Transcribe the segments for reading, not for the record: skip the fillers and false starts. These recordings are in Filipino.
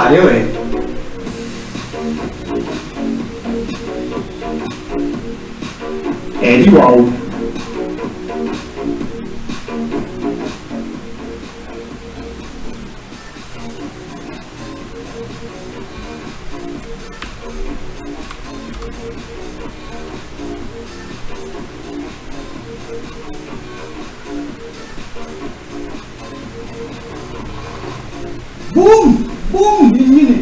tayo eh. Eddie wow. Boom! Boom! Yun eh.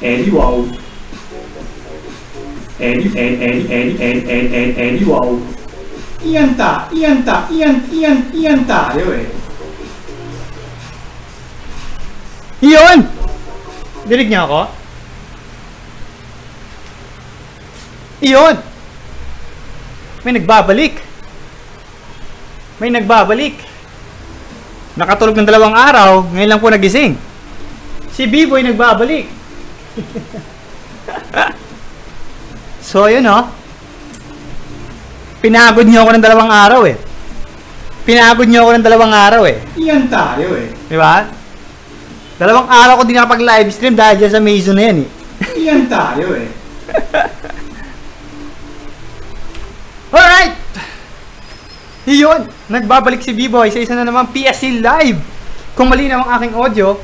Eddie wow. Eddie wow. Iyan tayo eh. Iyon! Dinig niya ako? Iyon! May nagbabalik. May nagbabalik. Nakatulog ng 2 araw, ngayon lang po nagising. Si B-Boy nagbabalik. So, yun o. Pinagod niyo ako ng 2 araw eh. Pinagod niyo ako ng 2 araw eh. Iyan tayo eh. Diba? 2 araw ko din nakapag-livestream dahil dyan sa Maison na yan eh. Iyan tayo eh. Alright! Iyon! Nagbabalik si B-Boy sa isa na naman PSC Live. Kung malinaw ang aking audio,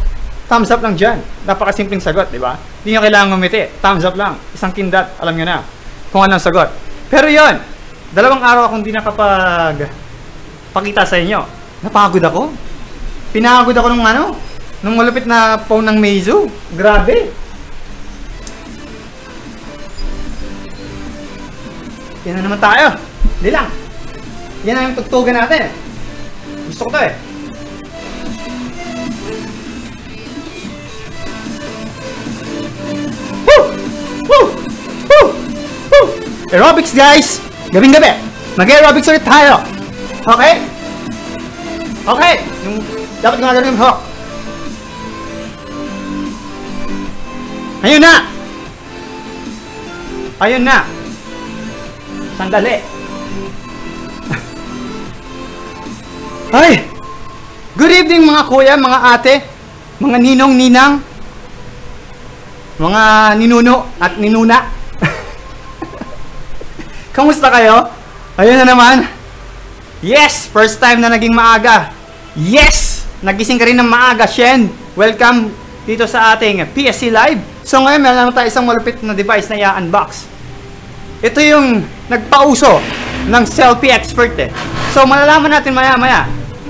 thumbs up lang dyan. Napakasimpleng sagot, di ba? Hindi nyo kailangan ngumiti. Thumbs up lang. Isang kindat, alam nyo na kung anong sagot. Pero yon, 2 araw akong hindi nakapag-pakita sa inyo. Napagod ako. Pinagod ako nung malupit na phone ng Meizu. Grabe. Yan na naman tayo. Hindi lang. Yan na yung tugtugan natin. Gusto ko to eh. Aerobics guys! Gabing-gabi! Mag-aerobics ulit tayo! Okay? Okay! Yung dapat gagawin yung hawk. Ayun na! Ayun na! Sandali! Ay! Good evening mga kuya, mga ate, mga ninong-ninang, mga ninuno at ninuna. Kamusta kayo? Ayun na naman. Yes! First time na naging maaga. Yes! Nagising ka rin ng maaga, Shen. Welcome dito sa ating PSC Live. So ngayon, meron naman tayo isang malupit na device na i-unbox. Ito yung nagpauso ng selfie expert eh. So malalaman natin maya-maya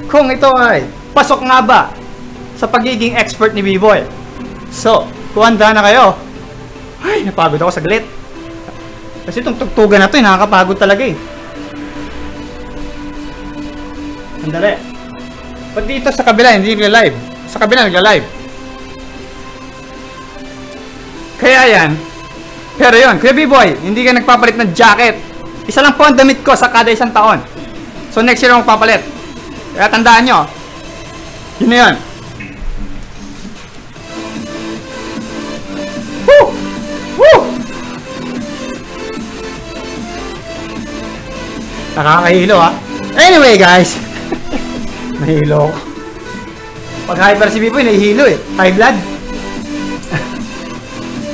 kung ito ay pasok nga ba sa pagiging expert ni B-Boy. So, kung handa na kayo, ay, napagod ako saglit. Kasi itong tugtugan na ito, nakakapagod talaga eh. Andali. Ba't dito sa kabila, hindi nagla-live? Sa kabila, nagla-live. Kaya yan. Pero yun, Kuya B-Boy, hindi ka nagpapalit ng jacket. Isa lang po ang damit ko sa kada 1 taon. So next year ako magpapalit. Kaya tandaan nyo. Yun na yun. Woo! Woo! Nakakahilo ha. Anyway guys. Nahilo ko. Pag hyper si B-Boy, nahihilo eh. High blood.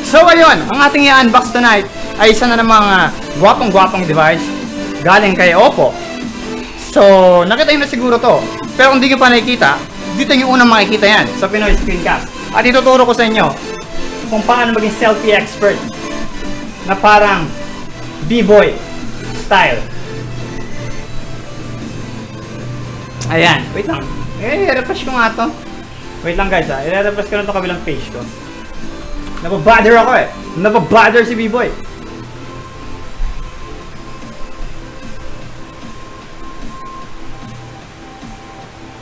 So ayun, ang ating i-unbox tonight ay isa na namang gwapong-gwapong device galing kay Oppo. So, nakita nyo na siguro to. Pero kung hindi nyo pa nakikita, dito yung unang makikita yan sa Pinoy Screencast. At ituturo ko sa inyo kung paano maging selfie expert na parang B-Boy style. Ayan, wait lang. I-refresh ko nga to. Wait lang guys ha, i-refresh ko lang to kabilang page ko. Nababother ako eh. Nababother si B-Boy.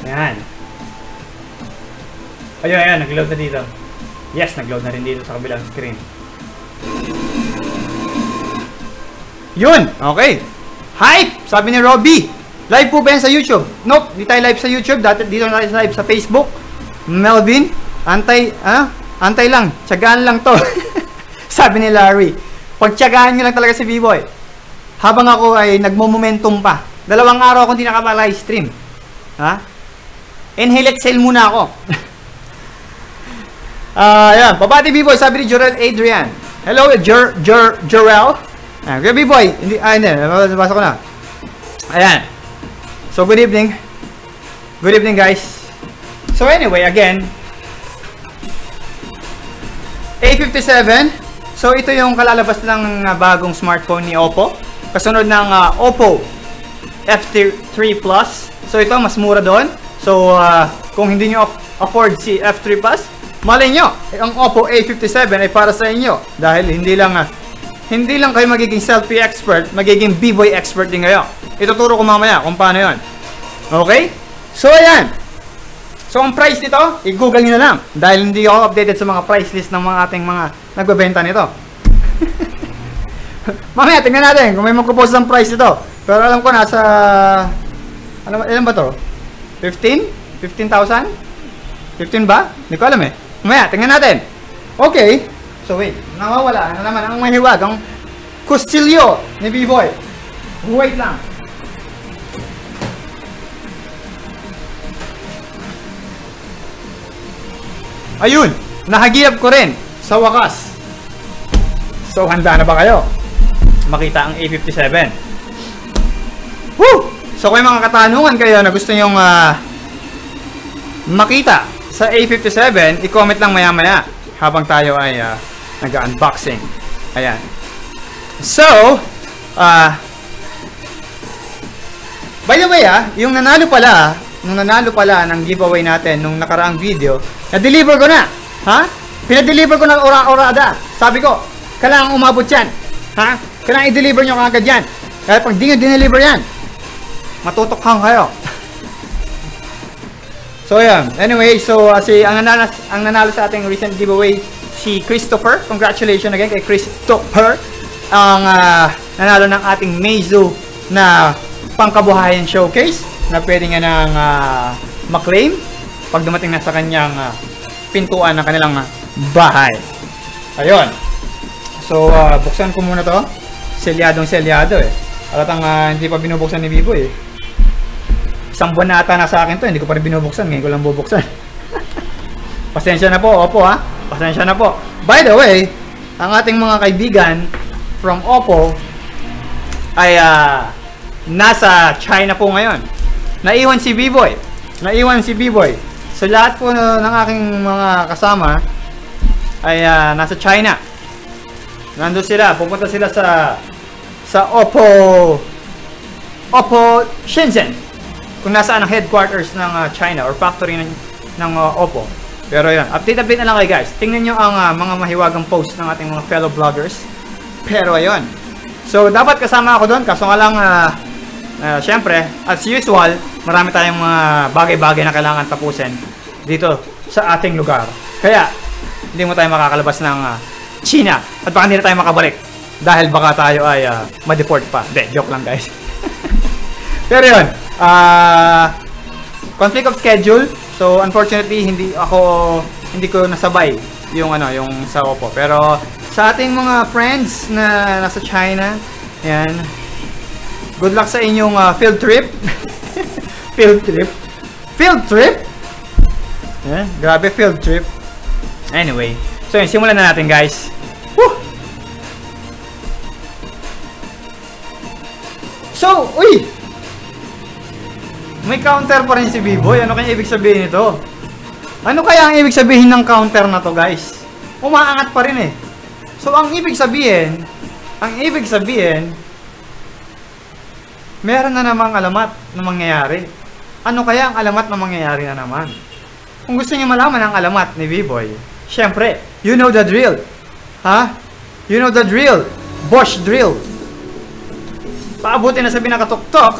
Yan. Ayun, nag-load na dito. Yes, nag-load na rin dito sa kabilang screen. Yun! Okay. Hype! Sabi ni Robby. Live po ba yan sa YouTube? Nope, di tayo live sa YouTube. Dito na tayo live sa Facebook. Melvin, antay lang. Tiyagaan lang to. Sabi ni Larry. Pagtiyagaan nyo lang talaga si B-Boy. Habang ako ay nagmo-momentum pa. 2 araw akong hindi nakapa-live stream. Ha? Inhale exhale muna ako. Ayan. Pabati B-Boy, sabi ni Jorel Adrian. Hello, Jorel. Ayan, B-Boy. Hindi, nabasa ko na. Ayan. So, good evening. Good evening, guys. So, anyway, again, A57. So, ito yung kalalabas ng bagong smartphone ni Oppo. Kasunod ng Oppo F3 Plus. So, ito, mas mura doon. So, kung hindi nyo afford si F3 Plus, malay nyo, ang Oppo A57 ay para sa inyo. Dahil hindi lang kayo magiging selfie expert, magiging B-Boy expert din kayo. Ituturo ko mamaya kung paano yon. Okay? So, ayan. So, ang price nito, i-google nyo na lang. Dahil hindi ako updated sa mga price list ng mga ating mga nagbebenta nito. Mamaya, tingnan natin kung may magpo-post ng price nito. Pero alam ko nasa, ilan ba to? 15? 15,000? 15 ba? Hindi ko alam eh. Mamaya, tingnan natin. Okay. So, wait. Nawawala. Ano naman ang mahiwag? Ang kustilyo ni B-Boy. Wait lang. Ayun, nahagilap ko rin sa wakas. So, handa na ba kayo? Makita ang A57. Woo! So, kung may mga katanungan kayo na gusto nyong makita sa A57, i-comment lang maya-maya habang tayo ay nag-unboxing. Ayan. So, by the way, yung nanalo pala ng giveaway natin nung nakaraang video, na-deliver ko na. Ha? Pinadeliver ko na ora-orada. Sabi ko, kailangan umabot yan. Ha? Kailangan i-deliver nyo kagad yan. Kaya pag di nyo dineliver yan, matutokhang kayo. So, ayan. Anyway, so, ang nanalo sa ating recent giveaway, si Christopher. Congratulations again kay Christopher. Ang nanalo ng ating Meizu na pangkabuhayan showcase na pwede nga nang maklaim pag dumating na sa kanyang pintuan ng kanilang bahay. Ayun. So, buksan ko muna to. Selyadong-selyado eh. Alatang hindi pa binubuksan ni Bibo eh. Isang buwan na ata na sa akin to. Hindi ko pa rin binubuksan. Ngayon ko lang bubuksan. Pasensya na po, Oppo ha. Pasensya na po. By the way, ang ating mga kaibigan from Oppo ay nasa China po ngayon. Naiwan si B-Boy. So, lahat po ng aking mga kasama ay nasa China. Nandun sila. Pupunta sila sa Oppo Shenzhen. Kung nasaan ang headquarters ng China or factory ng Oppo. Pero yun, update na lang kayo guys. Tingnan nyo ang mga mahiwagang post ng ating mga fellow vloggers. Pero ayun. So, dapat kasama ako doon. Kaso nga lang, syempre, as usual, marami tayong mga bagay-bagay na kailangan tapusin dito sa ating lugar. Kaya, hindi mo tayo makakalabas ng China. At baka hindi na tayo makabalik. Dahil baka tayo ay ma-deport pa. Hindi, joke lang guys. Pero yun, conflict of schedule. So, unfortunately, hindi ko nasabay yung sa Oppo. Pero, sa ating mga friends na nasa China, yan, good luck sa inyong field trip. Field trip? Yeah, grabe field trip. Anyway, so yun, simulan na natin guys. Woo! So, uy! May counter pa rin si B-Boy. Ano kaya ibig sabihin nito? Ano kaya ang ibig sabihin ng counter na to guys? Umaangat pa rin eh. So, ang ibig sabihin, meron na namang alamat na mangyayari. Ano kaya ang alamat na mangyayari na naman? Kung gusto niyo malaman ang alamat ni B-Boy, syempre, you know the drill. Ha? You know the drill. Bosch drill. Paabuti na sa pinakatuktok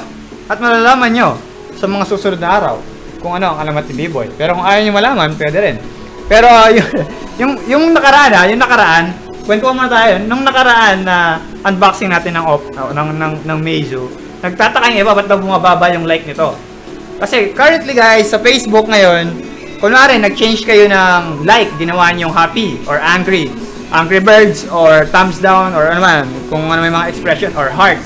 at malalaman nyo sa mga susunod na araw kung ano ang alamat ni B-Boy. Pero kung ayaw nyo malaman, pwede rin. Pero yung nakaraan, kwento ko muna tayo. Nung nakaraan na unboxing natin ng Meizu, nagtataka yung iba ba't daw bumababa yung like nito. Kasi currently guys, sa Facebook ngayon, kunwari nag-change kayo ng like, ginawa nyo yung happy or angry birds or thumbs down or ano man, kung ano may mga expression or heart,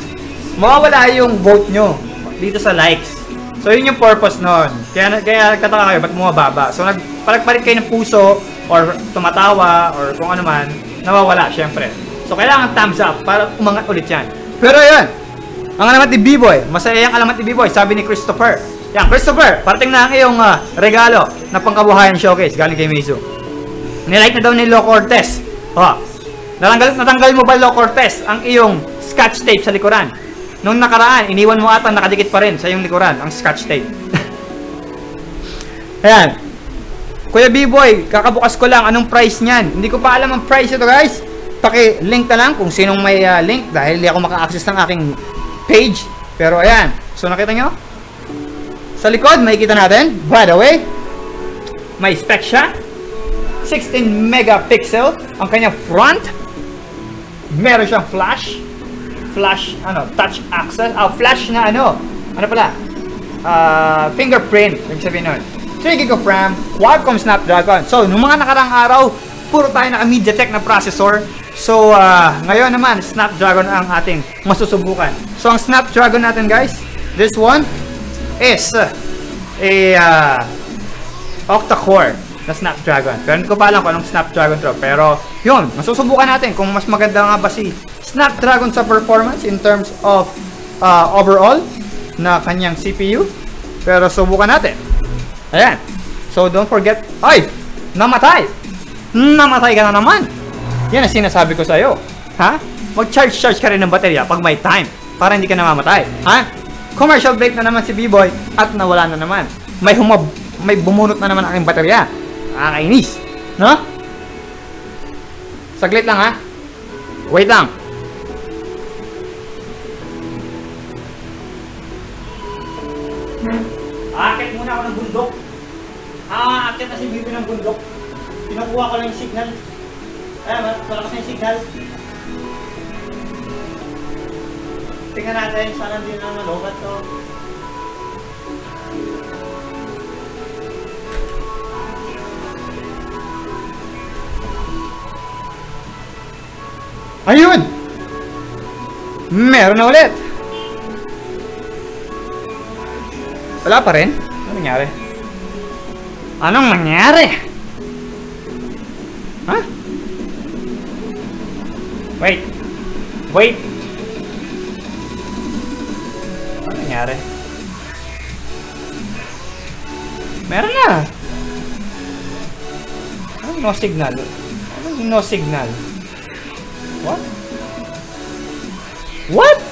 mawawala yung vote nyo dito sa likes. So yun yung purpose nun. Kaya nagtataka kayo ba't bumababa. So nagpalit kayo ng puso or tumatawa or kung ano man, nawawala syempre. So kailangan thumbs up para umangat ulit yan. Pero yun, ang alamat ni B-Boy, masaya yung alamat ni B-Boy, sabi ni Christopher. Yan, Christopher, parating na ang iyong regalo na pangkabuhayan showcase galing kay Meizu. Nilike na daw ni Lo Cortez. Natanggal mo ba, Lo Cortez, ang iyong scotch tape sa likuran? Nung nakaraan, iniwan mo ata nakadikit pa rin sa iyong likuran, ang scotch tape. Ayan. Kuya B-Boy, kakabukas ko lang, anong price niyan? Hindi ko pa alam ang price ito guys. Paki-link na lang kung sinong may link dahil hindi ako maka-access ng aking page. Pero ayan, so nakita nyo? Sa likod, makikita natin, by the way, may spec siya. 16 megapixel ang kanyang front. Meron siyang flash, touch access, flash na ano pala, fingerprint, ibig sabihin nun. 3 GB of RAM, Qualcomm Snapdragon. So, nung mga nakarang araw, puro tayo naka MediaTek na processor. So, ngayon naman, Snapdragon ang ating masusubukan. So, ang Snapdragon natin guys, this one is a octa-core na Snapdragon. Pero hindi ko pa alam kung anong Snapdragon to. Pero, yun, masusubukan natin kung mas maganda nga ba si Snapdragon sa performance in terms of overall na kanyang CPU. Pero, subukan natin. Ayan. So, don't forget. Ay! Namatay! Namatay ka na naman! Yan ang sinasabi ko sa'yo. Ha? Mag-charge ka rin ng baterya pag may time. Para hindi ka namamatay. Ha? Commercial break na naman si B-Boy at nawala na naman. May bumunot na naman ang aking baterya. Nakakainis. No? Saglit lang ha. Wait lang. Aakit muna ako ng bundok. Aakit na si B-Boy ng bundok. Pinukuha ko lang yung signal. Ayan, malakas na yung signal. Tingnan natin, sana din ang malobat to. Ayun! Meron na ulit! Wala pa rin? Anong nangyari? Anong nangyari? Ha? Wait! Wait! Anong nangyari? Meron na! Anong no signal? Anong no signal? What? What?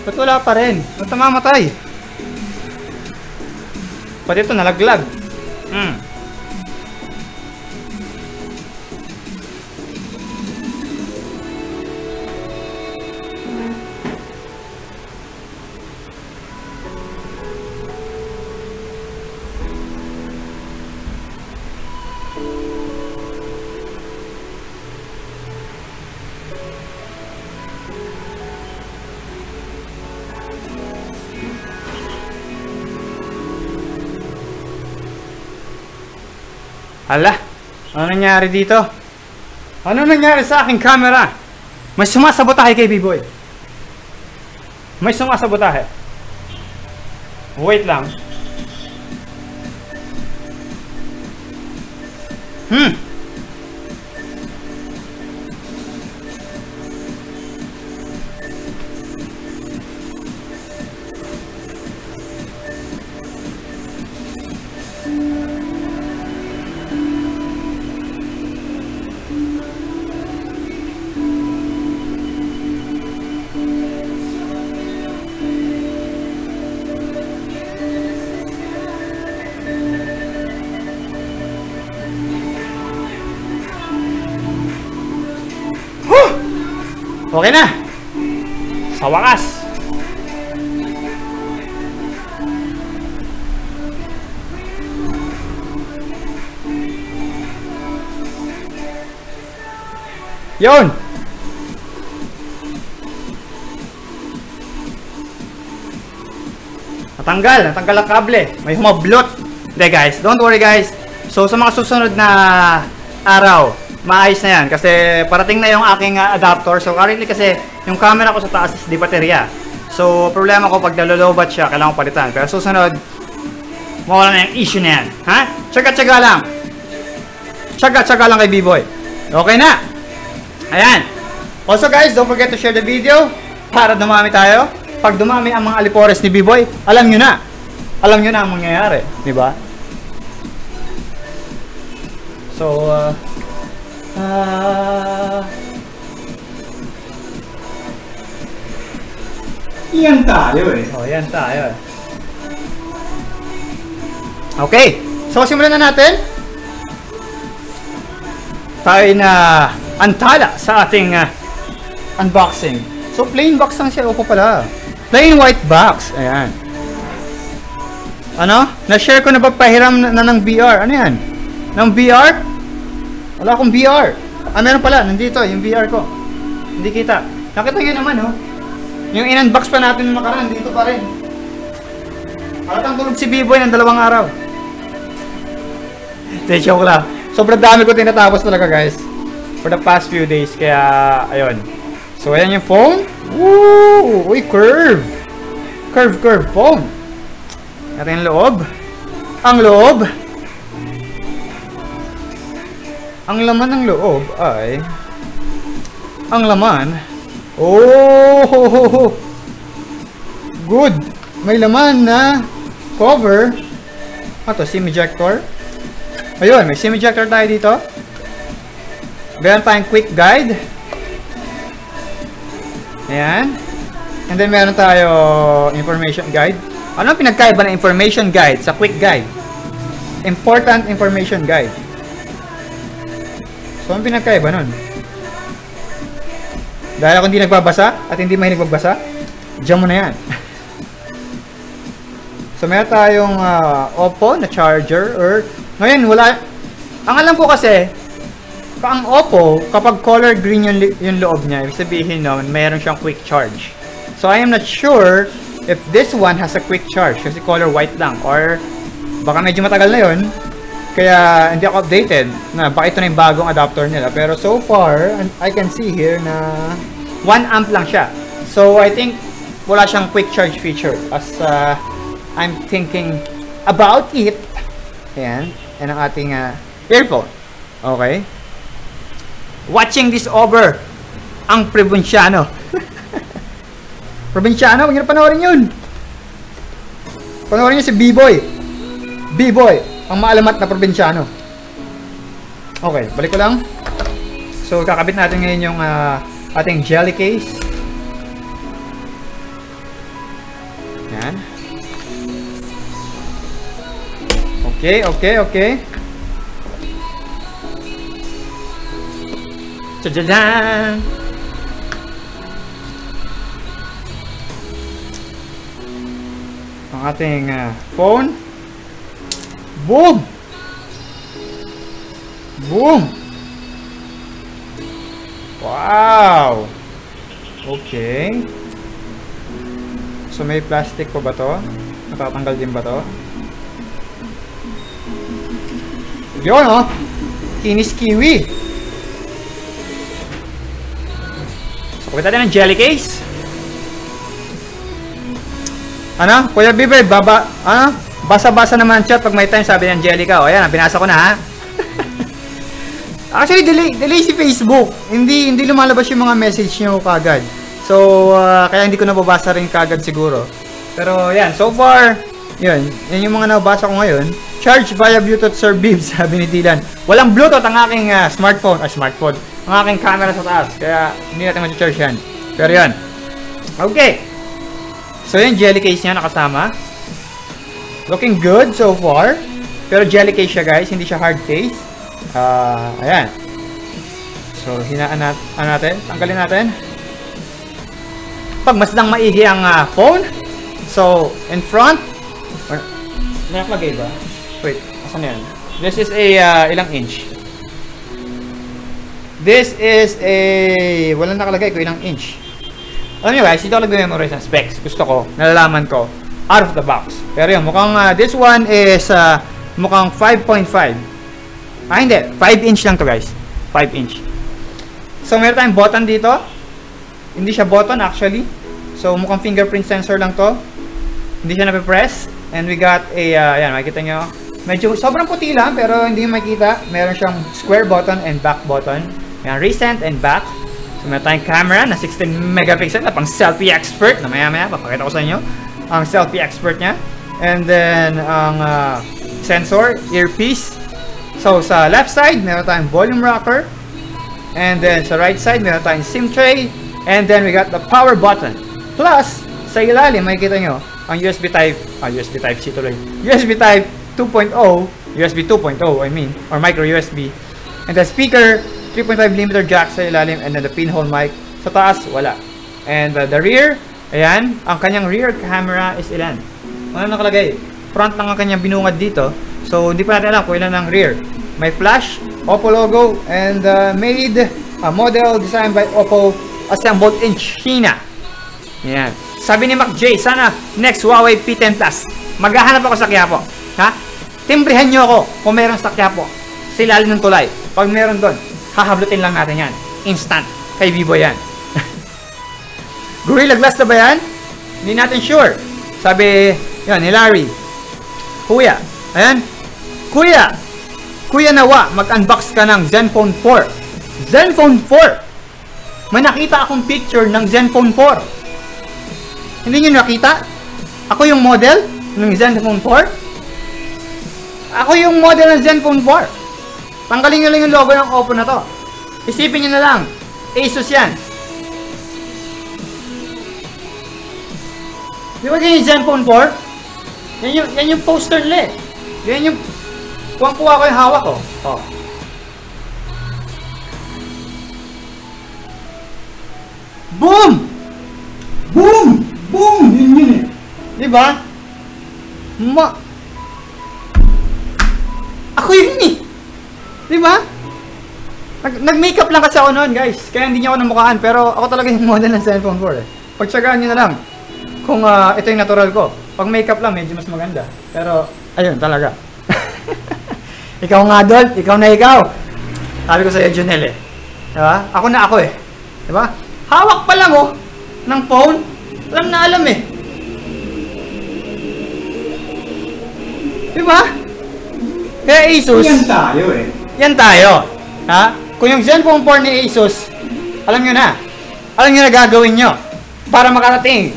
Ba't wala pa rin? Ba't namamatay? Pati ito nalaglag. Hala, ano nangyari dito? Ano nangyari sa aking camera? May sumasabotahe kay B-Boy. May sumasabotahe. Wait lang. Okay na. Sa wakas. Yun. Natanggal ang kable. May humablot. Hindi guys, don't worry guys. So sa mga susunod na araw, maayos na yan kasi parating na yung aking adapter. So currently kasi yung camera ko sa taas is di baterya. So problema ko pag nalolobat siya, kailangan ko palitan. Pero susunod, mawala na yung issue na yan. Ha? Tsaga-tsaga lang. Tsaga-tsaga lang kay B-Boy. Okay na. Ayan. Also guys, don't forget to share the video para dumami tayo. Pag dumami ang mga alipores ni B-Boy, alam nyo na. Alam nyo na ang mangyayari. Diba? So, Yan tayo eh. oh, yan tayo. Okay. So, simulan na natin. Tayo na antala sa ating unboxing. So, plain box lang siya. Opo pala. Plain white box. Ayan. Ano? Na-share ko na ba pahiram na ng VR? Ano yan? Ng VR? Wala akong VR. Ah, meron pala. Nandito. Yung VR ko. Hindi kita. Nakita nyo naman, oh. Yung in-unbox pa natin nung nakaraan, dito pa rin. Halatang tulog si B-Boy ng 2 araw. Hindi, joke lang. Sobrang dami ko tinatapos talaga, guys. For the past few days. Kaya, ayun. So, ayan yung phone. Woo! Uy, curve! Curve phone. Natin yung loob. Ang loob. Ang laman ng loob ay... Ang laman... Oh! Good! May laman na cover. Ito, SIM ejector. Ayun, may SIM ejector tayo dito. Meron tayong quick guide. Ayan. And then meron tayo information guide. Ano ang pinagkaiba ng information guide sa quick guide? Important information guide. So, ang pinagkaiba nun? Dahil ako hindi nagbabasa at hindi mahilig magbasa, diyan mo na yan. So, meron tayong Oppo na charger or... Ngayon, wala... Ang alam ko kasi, ang Oppo, kapag color green yung loob niya, ibig sabihin nun, mayroon siyang quick charge. So, I am not sure if this one has a quick charge kasi color white lang or baka medyo matagal na yun kaya hindi ako updated na baka ito na yung bagong adapter nila, pero so far I can see here na 1 amp lang siya. So I think wala siyang quick charge feature as I'm thinking about it. Ayan, yan ang ating earphone. Okay, watching this over ang Probinsyano. Probinsyano, huwag nyo na panoorin yun. Panoorin nyo si B-Boy. B-Boy, ang maalamat na Probinsyano. Okay, balik ko lang. So, kakabit natin ngayon yung ating jelly case. Yan. Okay. Tadadaan! Ang ating phone. Boom! Boom! Wow! Okay. So may plastic pa ba to? Natatanggal din ba to? Yun, oh! Kinis kiwi! So kapit natin ng jelly case. Ano? Kuya Bieber, basa-basa naman chat pag may time, sabi ng Angelica. O, ayan, binasa ko na, ha? Actually, delay si Facebook. Hindi lumalabas yung mga message nyo kagad. So, kaya hindi ko nababasa rin kagad siguro. Pero, yan, so far, yan yung mga nabasa ko ngayon. Charge via Bluetooth, Sir Bibs, sabi ni Dylan. Walang Bluetooth ang aking smartphone. Ang aking camera sa taas. Kaya, hindi natin ma-charge yan. Pero yan. Okay. So, yung jelly case niya nakasama. Looking good so far. Pero jelly case siya, guys. Hindi siya hard case. Ayan. So, hinaan natin. Tanggalin natin. pagmasdang maigi ang phone. So, in front, nakalagay ba? Wait, asan yan? This is a, ilang inch? This is a, walang nakalagay ko ilang inch. Alam nyo guys, dito ako nag-memorize ng specs. Gusto ko, nalalaman ko, out of the box. Pero yun, mukhang, this one is, mukhang 5.5. Hindi, 5 inch lang to guys. 5 inch. So, meron tayong button dito. Hindi siya button actually. So, mukhang fingerprint sensor lang to. Hindi siya napipress. And we got a, yan, makikita nyo. Medyo, sobrang puti lang, pero hindi makita. Meron siyang square button and back button. Yan, recent and back. So, meron tayong camera na 16 megapixel na pang selfie expert. Na maya-maya, papakita ko sa inyo. Ang selfie expert niya. And then, ang sensor, earpiece. So, sa left side, meron tayong volume rocker. And then, sa right side, meron tayong SIM tray. And then, we got the power button. Plus, sa ilalim, makikita nyo, ang USB Type-C tuloy. USB Type 2.0, USB 2.0, I mean, or micro USB. And the speaker, 3.5mm jack sa ilalim, and then the pinhole mic. Sa taas, wala. And the rear, ayan, ang kanyang rear camera is ilan? Ano nakalagay? Front lang ang kanyang binungad dito. So, hindi pa natin alam kung ilan ang rear. May flash, Oppo logo, and made, a model designed by Oppo, assembled in China. Yan. Sabi ni Mac J, sana next Huawei P10 Plus. Maghahanap ako sa Quiapo. Ha? Timbrihan nyo ako kung meron sa Quiapo. Silalim ng tulay. Pag meron doon, hahablutin lang natin yan. Instant. Kay Vivo yan. Gorilla Glass na ba yan? Hindi natin sure. Sabi, yan, ni Larry. Kuya. Ayan. Kuya nawa, mag-unbox ka ng Zenfone 4. Zenfone 4! May nakita akong picture ng Zenfone 4. Hindi nyo nakita? Ako yung model ng Zenfone 4? Ako yung model ng Zenfone 4. Tanggalin nyo lang yung logo ng Oppo na to. Isipin nyo na lang. Asus yan. Di ba ganyan yung Zenfone 4? Yan yung poster nila eh. Yan yung kuwang-kuwa ko yung hawak ko. Oh. Boom! Boom! Boom! Yun eh. Diba? Ako yun eh. Diba? Nag-makeup lang kasi ako noon guys. Kaya hindi niya ako namukhaan. Pero ako talaga yung model ng Zenfone 4 eh. Pagtsagaan nyo na lang. Kung ito yung natural ko. Pag makeup lang, medyo mas maganda. Pero, ayun talaga. Ikaw nga, Dol. Ikaw na ikaw. Sabi ko sa'yo, Junel eh. Diba? Ako na ako eh. Diba? Hawak pa lang oh. Ng phone. Alam na alam eh. Diba? Kaya Asus. Yan tayo eh. Yan tayo. Ha? Kung yung Zenfone 4 ni Asus, alam nyo na. Alam nyo na gagawin nyo. Para makarating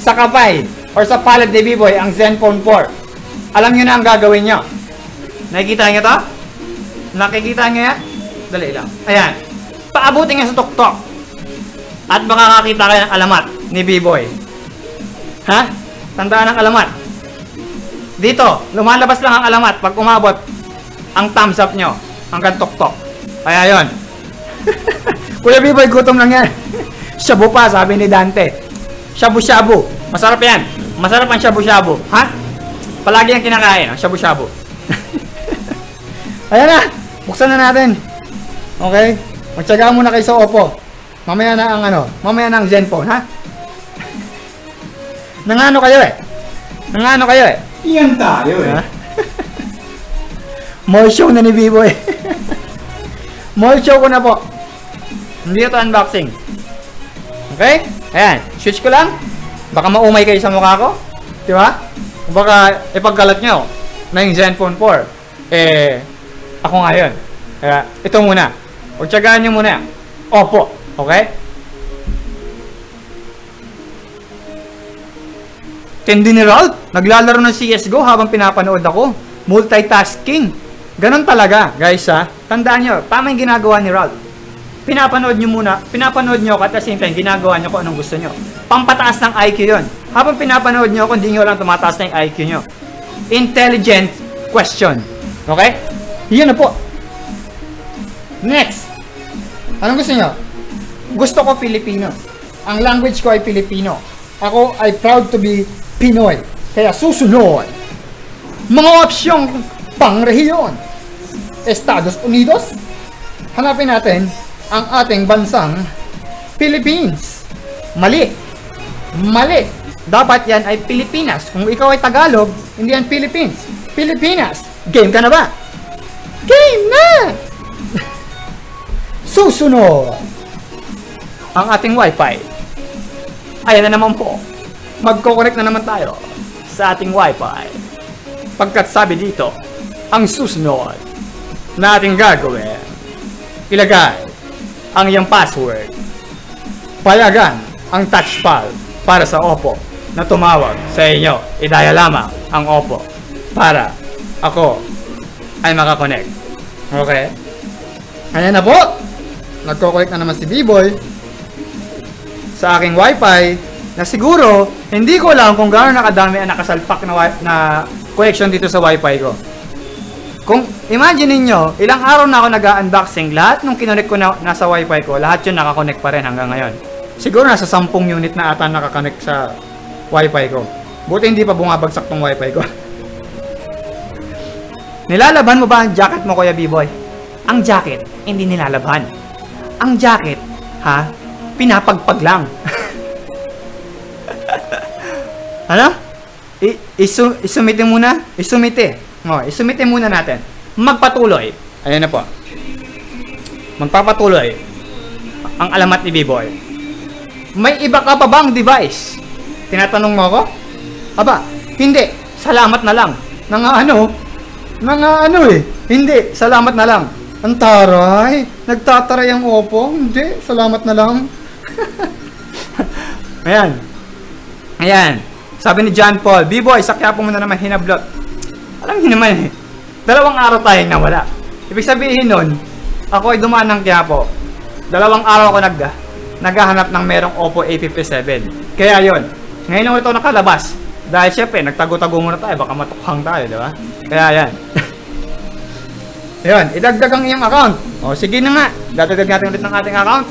sa kapay or sa palad ni B-Boy ang Zenfone 4. Alam nyo na ang gagawin nyo. Nakikita nyo to? Nakikita nyo yan? Dali lang. Ayan. Paabutin nga sa tuktok. At makakakita kayo ng alamat ni B-Boy. Ha? Tandaan ang alamat. Dito, lumalabas lang ang alamat pag umabot ang thumbs up nyo. Hanggang tuktok. Kaya yun. Kuya B-Boy, gutom lang yan. Shabu pa, sabi ni Dante. Shabu-shabu. Masarap yan. Masarap ang shabu-shabu. Ha? Palagi yung kinakain, ang shabu-shabu. Ayan na. Buksan na natin. Okay? Magtsaga muna kayo sa Oppo. Mamaya na ang mamaya na ang Zenfone, ha? Nangano kayo eh. Yan tayo eh. Ha? More show na ni B-Boy. More show ko na po. Hindi ito unboxing. Okay? Ayan. Switch ko lang. Baka maumay kayo sa mukha ko. Diba? Baka ipagkalat nyo na yung Zenfone 4. Ako nga yun. Kaya, ito muna. O tsagaan nyo muna. Oppo. Okay? Tindi ni Ralph. Naglalaro ng CSGO habang pinapanood ako. Multitasking. Ganon talaga, guys ha. Tandaan nyo, tama yung ginagawa ni Ralph. Pinapanood nyo muna. Pinapanood nyo ako at the same time, ginagawa nyo kung anong gusto nyo. Pampataas ng IQ yun. Habang pinapanood nyo ako, hindi nyo lang tumataas na yung IQ nyo. Intelligent question. Okay? Yun na po. Next. Anong gusto nyo? Gusto ko Filipino. Ang language ko ay Filipino. Ako ay proud to be Pinoy. Kaya susunod, mga opsyong pangrehiyon. Estados Unidos. Hanapin natin ang ating bansang Philippines. Mali. Mali. Dapat yan ay Pilipinas. Kung ikaw ay Tagalog, hindi yan Philippines. Pilipinas. Game ka na ba? Game na! Susunod, ang ating wifi. Ayan na naman po. Magko-connect na naman tayo sa ating wifi. Pagkat sabi dito, ang susunod na ating gagawin, ilagay ang iyong password. Payagan ang touchpad para sa Oppo na tumawag sa inyo. Idaya lamang ang Oppo para ako ay makakonect. Okay? Ayan na po. Nagko-connect na naman si B-Boy sa aking wifi na siguro hindi ko alam kung gaano nakadami ang nakasalpak na connection dito sa wifi ko. Kung imagine niyo, ilang araw na ako nag-unboxing, lahat nung kinonect ko na nasa wifi ko, lahat yun nakakonect pa rin hanggang ngayon. Siguro nasa 10 unit na ata nakakonect sa wifi ko. Buti hindi pa bumabagsak tong wifi ko. Nilalaban mo ba ang jacket mo, Kuya B-Boy? Ang jacket, hindi nilalaban. Ang jacket, ha? Pinapagpag lang. Ano? Isumite muna? Isumite. Isumite muna natin. Magpatuloy. Ayan na po. Magpapatuloy. Ang alamat ni B-Boy. May iba ka pa bang device? Tinatanong mo ako? Aba, hindi. Salamat na lang. Hindi. Salamat na lang. Ang taray. Nagtataray ang Oppo. Hindi. Salamat na lang. Ayan. Sabi ni John Paul, B-Boy, sa Quiapo mo na naman hinablot. Alam niyo naman 2 araw tayong nawala. Ibig sabihin nun, ako ay dumaan ng Quiapo. 2 araw ako naghahanap ng merong Oppo A57. Kaya yon. Ngayon lang ito nakalabas. Dahil syempre, nagtago-tago muna tayo. Baka matukhang tayo, di ba? Kaya yan. Ayan, idagdag ang iyong account. O, sige na nga. Dadagdag natin ulit ng ating account.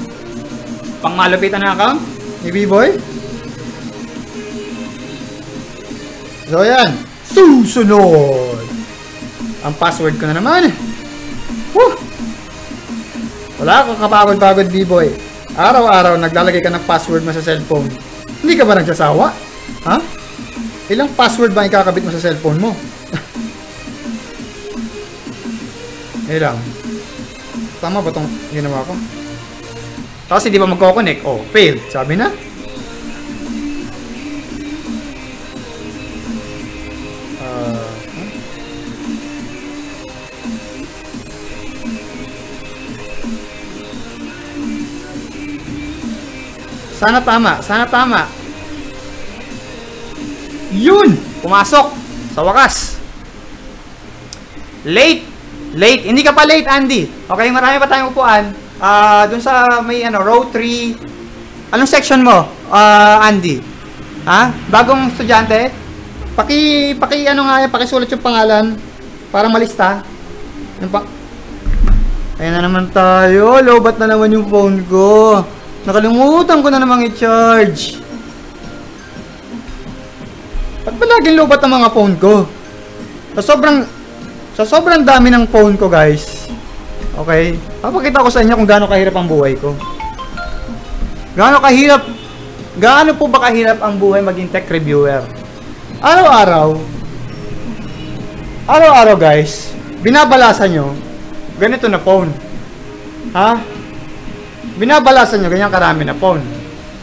Pangmalupitan na account ni B-Boy. So, ayan. Susunod. Ang password ko na naman. Woo! Wala akong kapagod-pagod, B-Boy. Araw-araw, naglalagay ka ng password mo sa cellphone. Hindi ka ba nagsasawa? Ha? Ilang password ba ikakabit mo sa cellphone mo? Lang. Tama ba itong ginawa ko? Tapos hindi ba magkoconnect? Oh, failed. Sabi na. Sana tama. Yun! Pumasok! Sa wakas! Late! Hindi ka pa late, Andy. Okay, marami pa tayong upuan. Dun sa may row 3. Anong section mo, Andy? Ha? Bagong estudyante? Pakisulat yung pangalan para malista. Ayan na naman tayo. Lobat na naman yung phone ko. Nakalimutan ko na namang i-charge. Ba't ba laging lobat ang mga phone ko? Sa sobrang dami ng phone ko, guys. Okay? Papakita ko sa inyo kung gaano kahirap ang buhay ko. Gaano po ba kahirap ang buhay maging tech reviewer? Araw-araw, guys, binabalasan nyo ganito na phone. Ha? Binabalasan nyo ganyan karami na phone.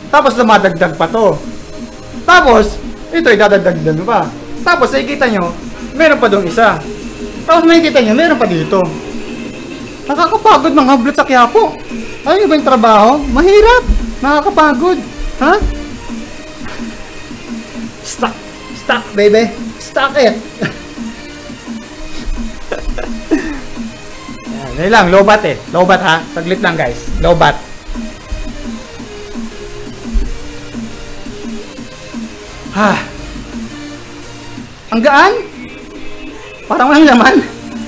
Tapos dumadagdag pa to. Tapos, ito idadagdagan pa. Tapos, nakikita nyo, meron pa dong isa. Tapos makikita nyo, meron pa dito. Nakakapagod mga hablot sa Quiapo. Ano ba yung trabaho? Mahirap. Nakakapagod. Ha? Stuck, baby. Stuck it. Yan lang, lobat eh. Lobat ha. Saglit lang guys. Lobat. Ang gaan. Parang walang laman.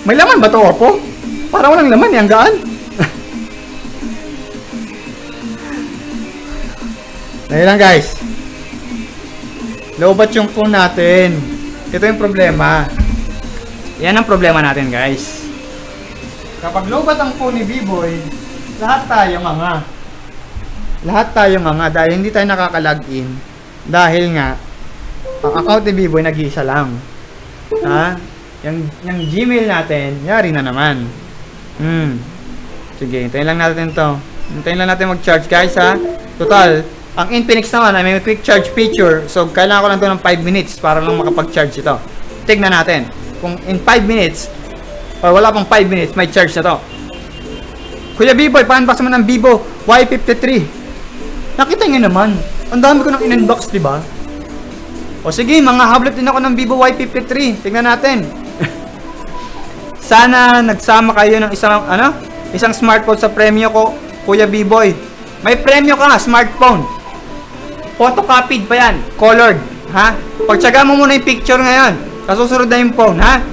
May laman ba to, Oppo? Parang walang laman eh, ang gaan. Dahil lang guys. Lobat yung phone natin. Ito yung problema. Yan ang problema natin guys. Kapag lobat ang phone ni B-Boy, lahat tayo nga. Lahat tayo nga dahil hindi tayo nakaka-login. Dahil nga, ang account ni B-Boy nag-iisa lang. Ha? Yung Gmail natin, yari na naman. Sige, hintayin lang natin to. Hintayin lang natin mag-charge guys ha. Total, ang Infinix naman ay may quick charge feature. So, kailangan ko lang to ng 5 minutes para lang makapag-charge ito. Tignan natin. Kung in 5 minutes, or wala pang 5 minutes, may charge na to. Kuya B-Boy, pa-unbox naman ng Vivo Y53. Nakita nyo naman. Ang dami ko nang in-unbox, diba? O sige, mga hablot din ako ng Vivo Y53. Tignan natin. Sana nagsama kayo ng isang smartphone sa premyo ko, Kuya B-Boy. May premyo ka nga, smartphone. Photocopied pa yan, colored, ha? Pagtsaga mo muna yung picture ngayon. Kasusunod na yung phone, ha?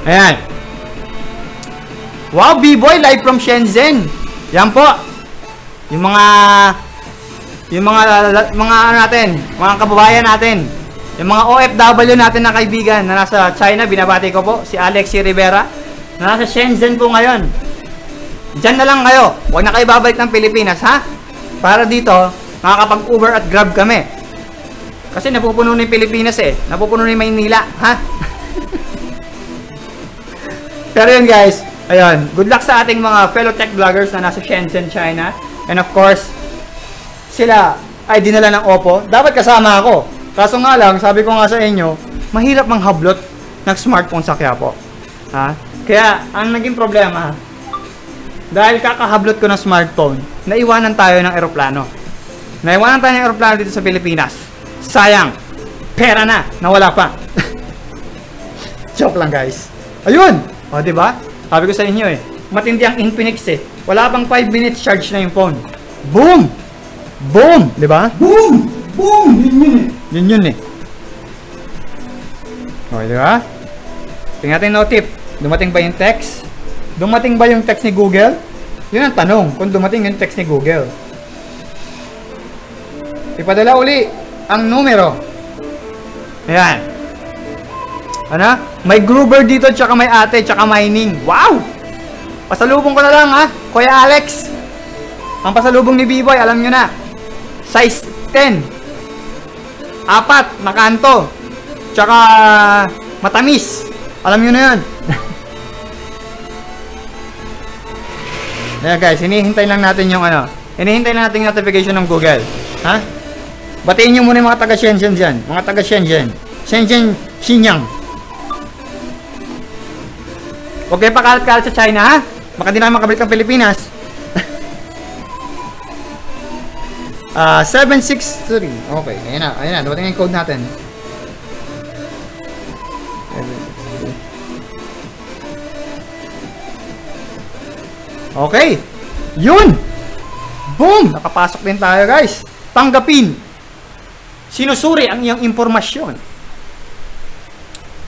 Ayan. Wow, B-Boy, live from Shenzhen. Yan po. Yung mga ano natin, mga kababayan natin. Yung mga OFW natin na kaibigan na nasa China, binabati ko po, si Alexi Rivera, na nasa Shenzhen po ngayon. Diyan na lang kayo. Huwag na kayo babalik ng Pilipinas, ha? Para dito, makakapag-Uber at Grab kami. Kasi napupuno na yung Pilipinas eh. Napupuno na yung Maynila, ha? Pero yun guys, ayun. Good luck sa ating mga fellow tech vloggers na nasa Shenzhen, China. And of course, sila ay dinala ng Oppo. Dapat kasama ako. Kaso nga lang, sabi ko nga sa inyo, mahirap manghablot ng smartphone sa Quiapo. Ha? Kaya, ang naging problema, dahil kakahablot ko ng smartphone, naiwanan tayo ng eroplano. Naiwanan tayo ng eroplano dito sa Pilipinas. Sayang. Pera na. Nawala pa. Joke lang guys. Ayun. O, diba? Sabi ko sa inyo eh. Matindi ang Infinix eh. Wala pang 5 minutes charge na yung phone. Boom! Boom! Diba? Boom! Boom! Yun yun eh. Okay, diba? Tingnan natin notif. Dumating ba yung text? Dumating ba yung text ni Google? Yun ang tanong, kung dumating yung text ni Google. Ipadala uli ang numero. Ayan. Ano? May Gruber dito, tsaka may ate, tsaka mining. Wow! Pasalubong ko na lang ha, Kuya Alex. Ang pasalubong ni B-Boy, alam nyo na. Size 10. 4 na kanto. Tsaka matamis. Alam nyo na yun. Ayan guys, hinihintay lang natin yung hinihintay lang natin yung notification ng Google. Ha? Batiin nyo muna yung mga taga-Shenzhen dyan. Mga taga-Shenzhen. Shenzhen, Xinyang. Huwag kayo pakalat-kalat sa China, ha? Baka di na makabalik ang Pilipinas. 763. Okay, ayan na. Dumating yung code natin. Okay. Yun! Boom! Nakapasok din tayo, guys. Tanggapin. Sinusuri ang iyong impormasyon.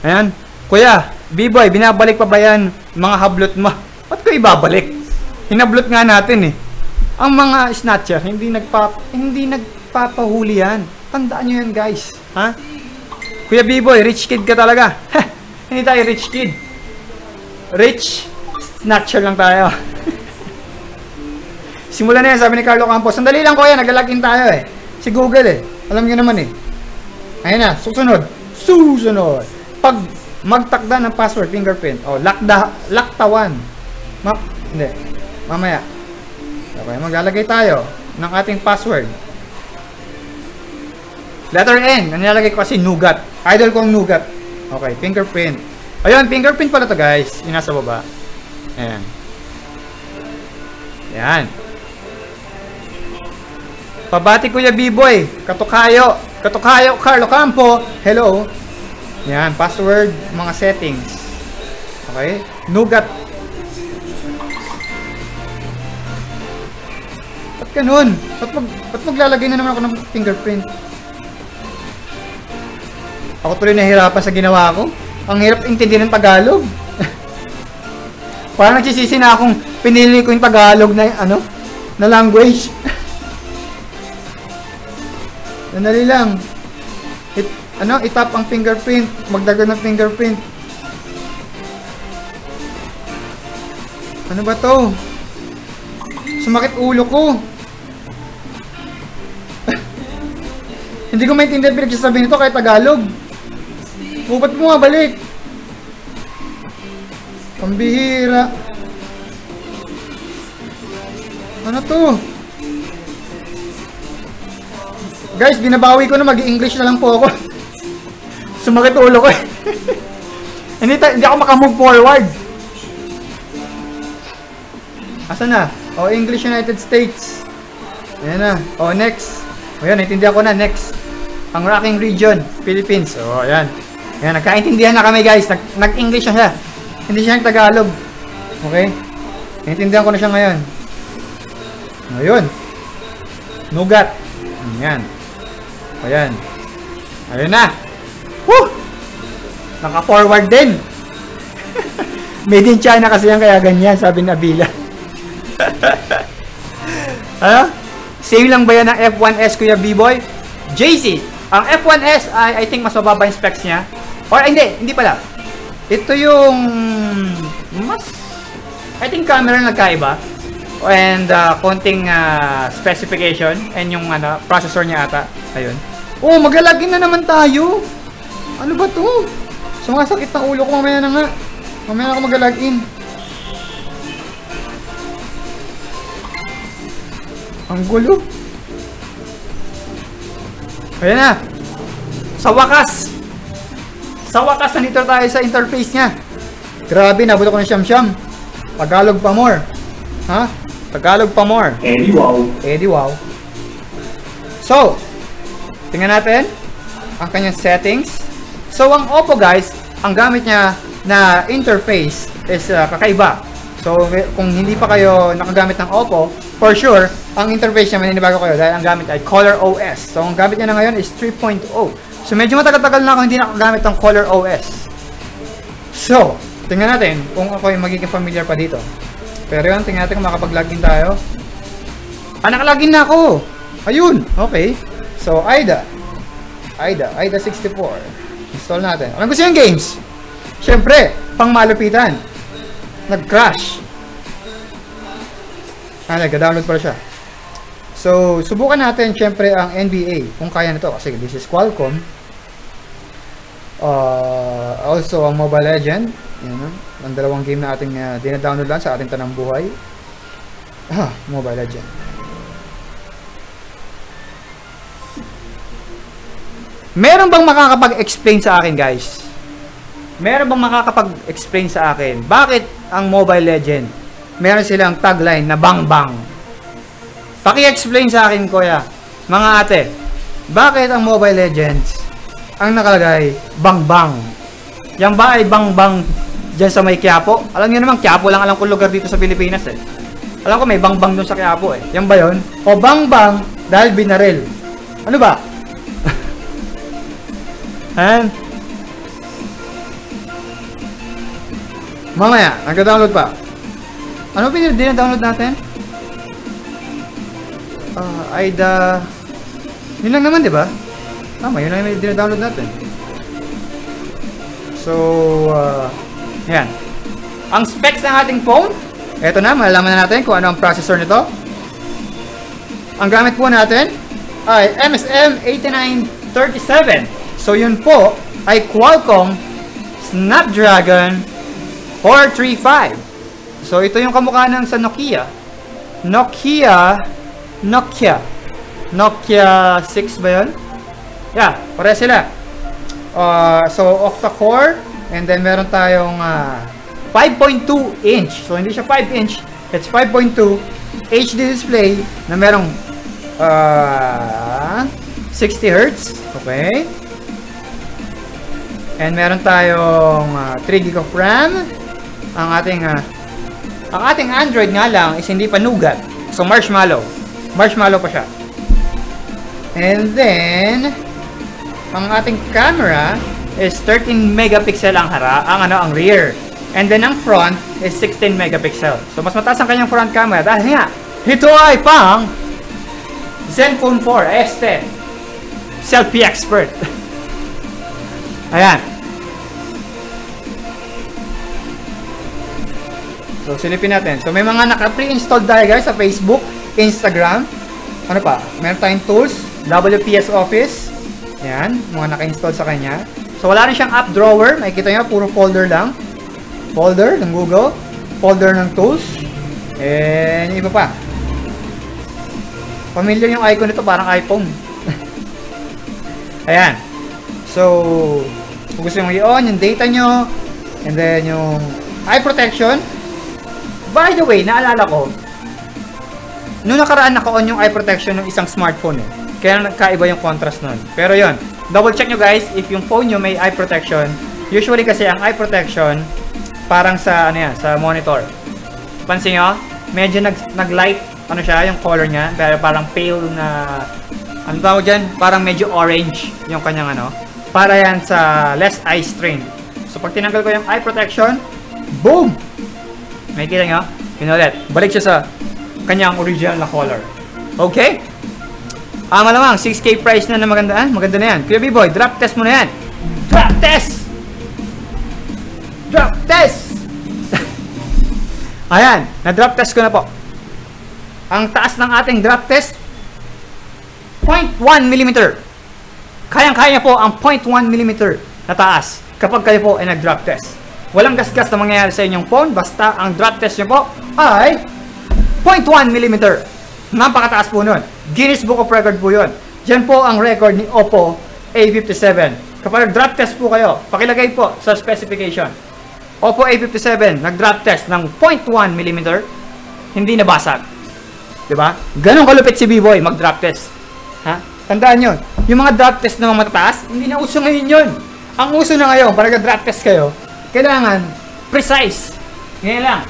Ayan. Kuya, B-Boy, binabalik pa ba yan mga hablot mo? Ba't ko ibabalik? Hinablot nga natin eh. Ang mga snatcher, hindi nagpapahuli yan. Tandaan nyo yan, guys. Ha? Kuya B-Boy, rich kid ka talaga. Hindi tayo rich kid. Rich snatcher lang tayo. Simulan na yan, sabi ni Carlo Campos. Sandali lang kuya, nag-login tayo eh. Si Google eh. Alam nyo naman eh. Ayun na, susunod. Pag magtakda ng password, fingerprint. O, laktawan. Hindi. Mamaya. Okay, maglalagay tayo ng ating password. Letter N. Ang nilalagay ko kasi Nougat. Idol ko ang Nougat. Okay, fingerprint. Ayun, fingerprint pala to guys. Yung nasa baba. Ayan. Ayan. Pabati Kuya B-Boy. Katukayo, Carlo Campo. Hello. Yan, password, mga settings. Okay? Nougat. Ba't ganun? Ba't maglalagay na naman ako ng fingerprint? Ako tuloy nahihirapan sa ginawa ko. Ang hirap intindihin ng Tagalog. Parang nagsisisi na akong pinili ko yung Tagalog na na language. Sandali lang. Itap ang fingerprint. Magdagan ng fingerprint. Ano ba to? Sumakit ulo ko. Hindi ko maintindihan pinagsasabi nito kahit Tagalog. Ba't mo nga balik? Pambihira. Ano to? Guys, binabawi ko na mag-English na lang po ako. Sumakit ulo ko eh. hindi ako makamove forward. Asan na? Oh, English United States. Ayan na. Oh, next. O yan, naintindihan ko na. Next. Ang rocking region, Philippines. O, ayan. Ayan, nagkaintindihan na kami guys. Nag-English na siya. Hindi siya Tagalog. Okay? Naintindihan ko na siya ngayon. O, yun. Nugat. Ayan. O, yan. Ayun na. Woo! Naka-forward din. Made in China kasi yan, kaya ganyan, sabi ni Abila. Ano? Same lang ba yan ng F1S, Kuya B-Boy? JC, ang F1S ay I think mas mababa yung specs niya. Or hindi pala. Ito yung I think camera na nagkaiba. And konting specification and yung processor niya ata. Ayun. Oh, maglalagin na naman tayo. Ano ba to? Sumasakit ng ulo ko, mamaya na nga. Mamaya na ako mag-login. Ang gulo. Ayan na. Sa wakas. Nandito tayo sa interface niya. Grabe, nabot ako ng siyam-siyam. Tagalog pa more. Ha? Tagalog pa more. Eddie wow. So, tingnan natin ang kanyang settings. So, ang Oppo guys, ang gamit niya na interface is kakaiba. So, kung hindi pa kayo nakagamit ng Oppo, for sure, ang interface niya maninibago kayo dahil ang gamit ay Color OS. So, ang gamit niya na ngayon is 3.0. So, medyo matagal-tagal na ako hindi nakagamit ng Color OS. So, tingnan natin kung ako yung magiging familiar pa dito. Pero yun, tingnan natin kung makapag-login tayo. Nakalogin na ako! Ayun! Okay. So, AIDA 64. Install natin. Anong gusto yung games? Siyempre, pang malupitan. Nag-crash. Nag-download pala siya. So, subukan natin siyempre ang NBA. Kung kaya nito. Kasi this is Qualcomm. Also, ang Mobile Legend. Yan, ang dalawang game na ating dinadownload lang sa ating tanang buhay. Mobile Legend. Meron bang makakapag-explain sa akin, guys? Meron bang makakapag-explain sa akin? Bakit ang Mobile Legend meron silang tagline na bang bang? Paki-explain sa akin, kuya. Mga ate, bakit ang Mobile Legends ang nakalagay bang bang? Yan ba ay bang bang dyan sa may Quiapo? Alam niyo naman, Quiapo lang alam kong lugar dito sa Pilipinas eh. Alam ko may bang bang dun sa Quiapo eh. Yan ba yun? O bang bang dahil binaril? Ano ba? Han? Mamaya, nag-download pa. Ano dina-download natin? AIDA. Yun lang naman, di ba? Tama, yun lang yung dina-download natin. So, yan. Ang specs ng ating phone, eto na, malalaman na natin kung ano ang processor nito. Ang gamit po natin ay MSM 8937. So, yun po ay Qualcomm Snapdragon 435. So, ito yung kamukha ng sa Nokia. Nokia 6 ba yun? Yeah, pare sila. So, octa-core. And then, meron tayong 5.2 inch. So, hindi siya 5 inch. It's 5.2 HD display na merong 60 Hz. Okay. And meron tayong 3 GB of RAM. Ang ating Android nga lang is hindi pa Nougat. So, Marshmallow pa siya. And then, ang ating camera is 13 megapixel ang rear. And then, ang front is 16 megapixel. So, mas mataas ang kanyang front camera dahil nga, ito ay pang Zenfone 4 S10. selfie expert. Ayan. So, silipin natin. So, may mga naka-pre-installed tayo guys sa Facebook, Instagram. Ano pa? Meron tayong tools, WPS Office. Ayan, mga naka-install sa kanya. So, wala rin siyang app drawer. Makikita nyo, puro folder lang. Folder ng Google. Folder ng tools. And iba pa. Familiar yung icon nito, parang iPhone. Ayan. So, kung gusto nyo i-on yung data nyo, and then yung eye protection. By the way, naalala ko, noong nakaraan naka-on yung eye protection ng isang smartphone eh. Kaya nagkaiba yung contrast nun. Pero yon, double check nyo guys, if yung phone nyo may eye protection, usually kasi ang eye protection, parang sa, ano yan, sa monitor. Pansin nyo, medyo nag-light, ano siya, yung color niya, pero parang pale na, ano tawag dyan? Parang medyo orange yung kanyang ano. Para yan sa less eye strain. So pag tinanggal ko yung eye protection, boom! May kita nyo? Yun ulit. Balik siya sa kanyang original na color. Okay? Malamang, 6K price na magandaan. Maganda na yan. Kuya B-Boy, drop test mo na yan. Drop test! Drop test! Ayan, na-drop test ko na po. Ang taas ng ating drop test, 0.1 mm. Kayang-kaya po ang 0.1 mm na taas kapag kayo po ay nag-drop test. Walang gasgas na mangyayari sa inyong phone, basta ang drop test nyo po ay 0.1 mm. Napakataas po nun. Guinness Book of Record po yun. Yan po ang record ni Oppo A57. Kapag nag-drop test po kayo, pakilagay po sa specification. Oppo A57, nag-drop test ng 0.1 mm, hindi nabasag. Diba? Ganon kalupit si B-Boy mag-drop test. Ha? Tandaan nyo, yung mga drop test na matataas, hindi na uso ngayon yun. Ang uso na ngayon, para nag-drop test kayo, kailangan precise. Ngayon lang.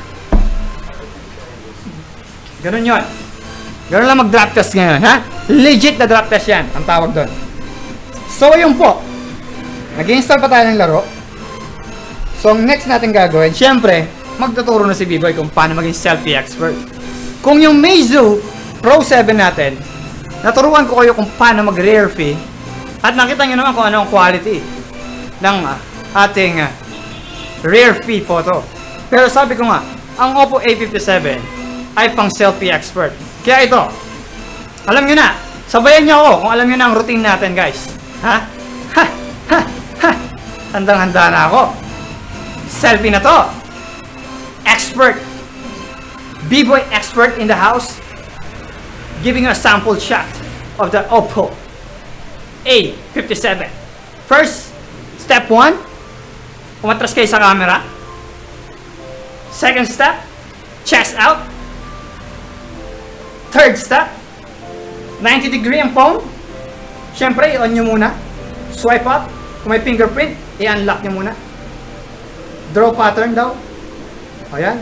Ganon yun. Ganon lang mag-drop test ngayon, ha? Legit na drop test yan, ang tawag doon. So, yun po. Nag-install pa tayo ng laro. So, ang next natin gagawin, syempre, magtuturo na si B-Boy kung paano maging selfie expert. Kung yung Meizu Pro 7 natin, naturuan ko kayo kung paano mag-rear view, at nakita nyo naman kung ano ang quality ng ating rear view photo. Pero sabi ko nga, ang Oppo A57 ay pang selfie expert. Kaya ito, alam nyo na, sabayan nyo ako kung alam nyo na ang routine natin guys. Ha? Ha? Ha? Ha? Handang-handa na ako. Selfie na to. Expert. B-Boy expert in the house. Giving a sample shot of the Oppo A57. First, step 1. Umatras kayo sa camera. Second step, chest out. Third step, 90-degree ang phone. Siyempre, i-on nyo muna. Swipe up. Kung may fingerprint, i-unlock nyo muna. Draw pattern daw. Ayan.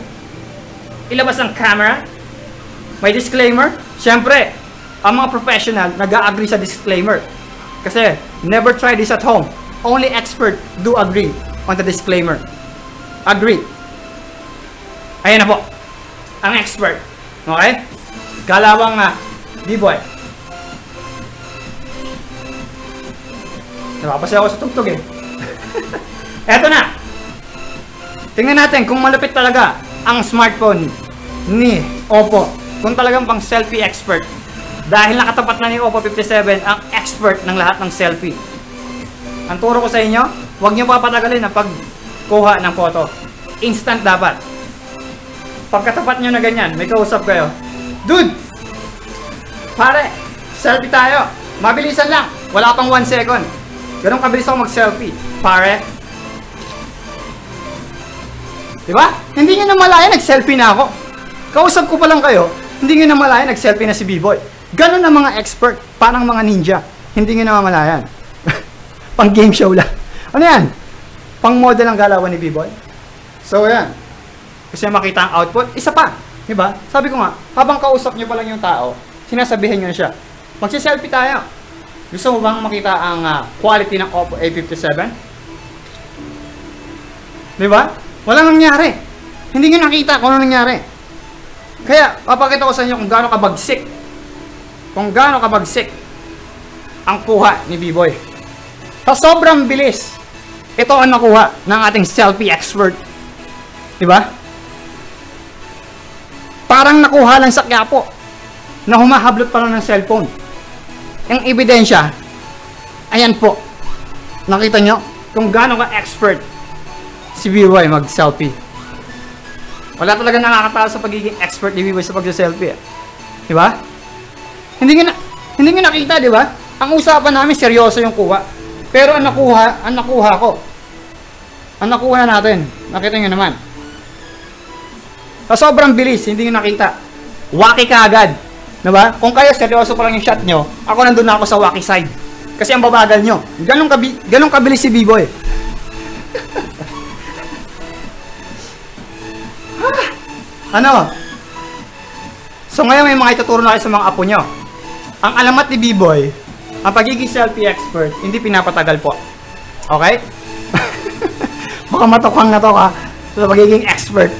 Ilabas ang camera. May disclaimer. Siyempre, ang mga professional nag-a-agree sa disclaimer. Kasi, never try this at home. Only expert do agree on the disclaimer. Agree. Ayan na po. Ang expert. Okay? Galawang B-Boy. Napapasaya ako sa tugtog eh. Eto na. Tingnan natin kung malupit talaga ang smartphone ni Oppo. Kung talagang pang selfie expert. Dahil nakatapat na ni Oppo 57 ang expert ng lahat ng selfie. Ang turo ko sa inyo, huwag nyo papatagalin ang pagkuha ng photo. Instant dapat. Pagkatapat nyo na ganyan, may kausap kayo. Dude! Pare, selfie tayo. Mabilisan lang. Wala pang 1 second. Ganun kabilis ako mag-selfie. Pare. Diba? Hindi nyo na malaya, nag-selfie na ako. Kausap ko pa lang kayo, hindi nyo na malaya, nag-selfie na si B-Boy. Ganun ang mga expert, parang mga ninja. Hindi nyo na mamalayan. Pang game show lang. Ano yan? Pang model ang galawan ni B-Boy. So, yan. Kasi makita ang output, isa pa. Diba? Sabi ko nga, habang kausap nyo pa lang yung tao, sinasabihin nyo na siya. Magsi-selfie tayo. Gusto mo bang makita ang quality ng Oppo A57? Diba? Walang nangyari. Hindi nyo nakita kung ano nangyari. Kaya, papakita ko sa inyo kung gaano kabagsik. Kung gaano kabagsik ang kuha ni B-Boy. Sa sobrang bilis, ito ang nakuha ng ating selfie expert. Diba? Parang nakuha lang sa Quiapo na humahablot pa lang ng cellphone. Yung ebidensya, ayan po. Nakita nyo kung gaano ka expert si B-Boy mag-selfie. Wala talaga nakakatalo sa pagiging expert ni B-Boy sa pag-selfie. Diba? Hindi nyo nakita, diba? Ang usapan namin, seryoso yung kuha. Pero ang nakuha ko. Ang nakuha na natin. Nakita nyo naman. Sa sobrang bilis, hindi nyo nakita. Waki ka agad. Diba? Kung kayo seryoso pa lang yung shot nyo, ako nandun na ako sa waki side. Kasi ang babagal nyo. Ganong kabilis si B-Boy. Ano? So ngayon may mga ituturo na kayo sa mga apo nyo. Ang alamat ni B-Boy, ang pagiging selfie expert, hindi pinapatagal po. Okay? Baka matukhang na to ka sa pagiging expert.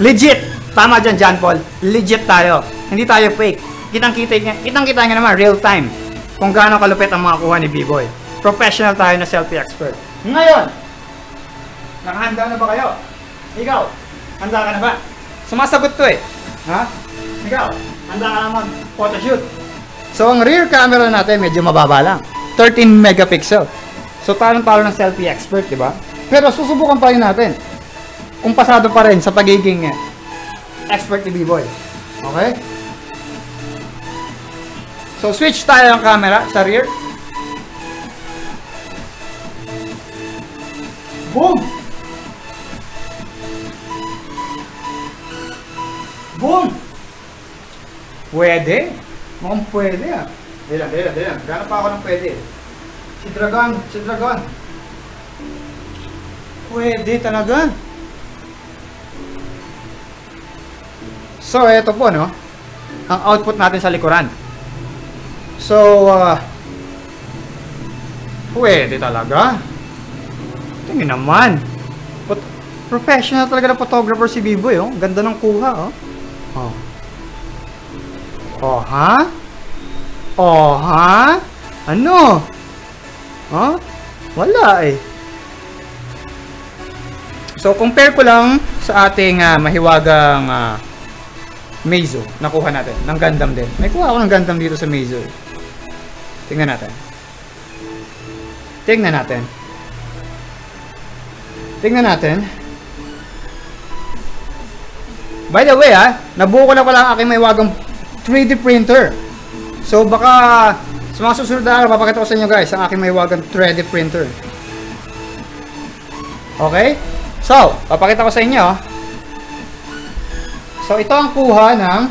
Legit! Tama dyan, John Paul. Legit tayo. Hindi tayo fake. Kitang-kita nga naman, real time. Kung gaano kalupit ang mga kuha ni B-Boy. Professional tayo na selfie expert. Ngayon, nakahanda na ba kayo? Ikaw, handa ka na ba? Sumasagot to eh. Ha? Ikaw, handa ka na mag-photoshoot. So, ang rear camera natin medyo mababa lang. 13 megapixel. So, talong-talo ng selfie expert, di ba? Pero susubukan pa rin natin kung pasado pa rin sa pagiging expert ni B-Boy. Okay? So, switch tayo ng camera sa rear. Boom! Boom! Pwede. Mukhang pwede ah. Diyan. Gano'n pa ako ng pwede. Si Dragon. Pwede talaga. So, eto po, no? Ang output natin sa likuran. So, pwede talaga. Tingin naman. Professional talaga na photographer si B-Boy, oh. Ganda ng kuha, oh. Oh. Oh, ha? Oh, ha? Ano? Huh? Wala, eh. So, compare ko lang sa ating mahiwagang Meizu. Nakuha natin. Ng Gundam din. May kuha ako ng Gundam dito sa Meizu. Tingnan natin. By the way, nabuo ko na pala ang aking mahiwagang 3D printer. So, baka sa mga susunod na araw, papakita ko sa inyo guys ang aking mahiwagang 3D printer. Okay? So, papakita ko sa inyo. So, ito ang kuha ng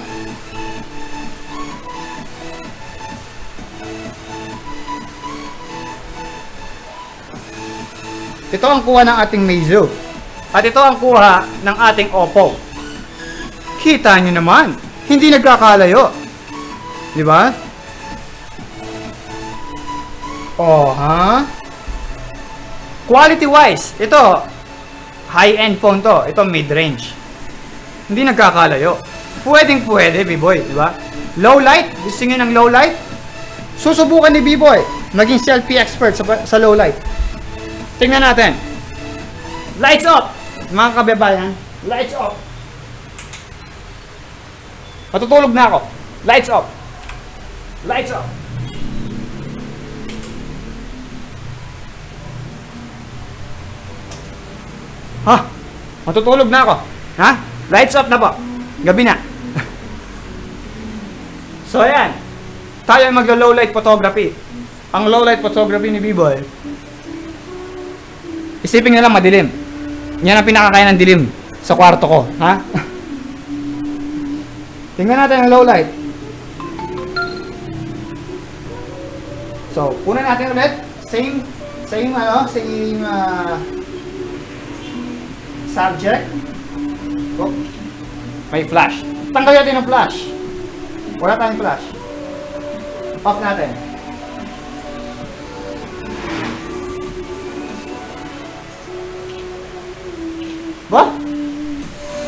ating Meizu. At ito ang kuha ng ating Oppo. Kita nyo naman, hindi nagkakalayo. Di ba? Oh, ha? Quality wise, ito high-end phone to. Ito mid-range. Hindi nagkakalayo. Pwede, B-Boy, di ba? Low light, gusto nyo ng low light? Susubukan ni B-Boy maging selfie expert sa low light. Tingnan natin. Lights off! Mga kababayan, lights off. Matutulog na ako. Lights off. Lights off. Ha? Matutulog na ako. Ha? Lights off na po. Gabi na. So, ayan. Tayo maglo-low light photography. Ang low light photography ni B-Boy. Isipin nyo lang madilim. Yan ang pinakakaya ng dilim sa kwarto ko. Ha? Tingnan natin ang low light. So, una natin ulit. Same subject. Oh, may flash. Tanggal natin ang flash. Wala tayong flash. Off natin. Ba?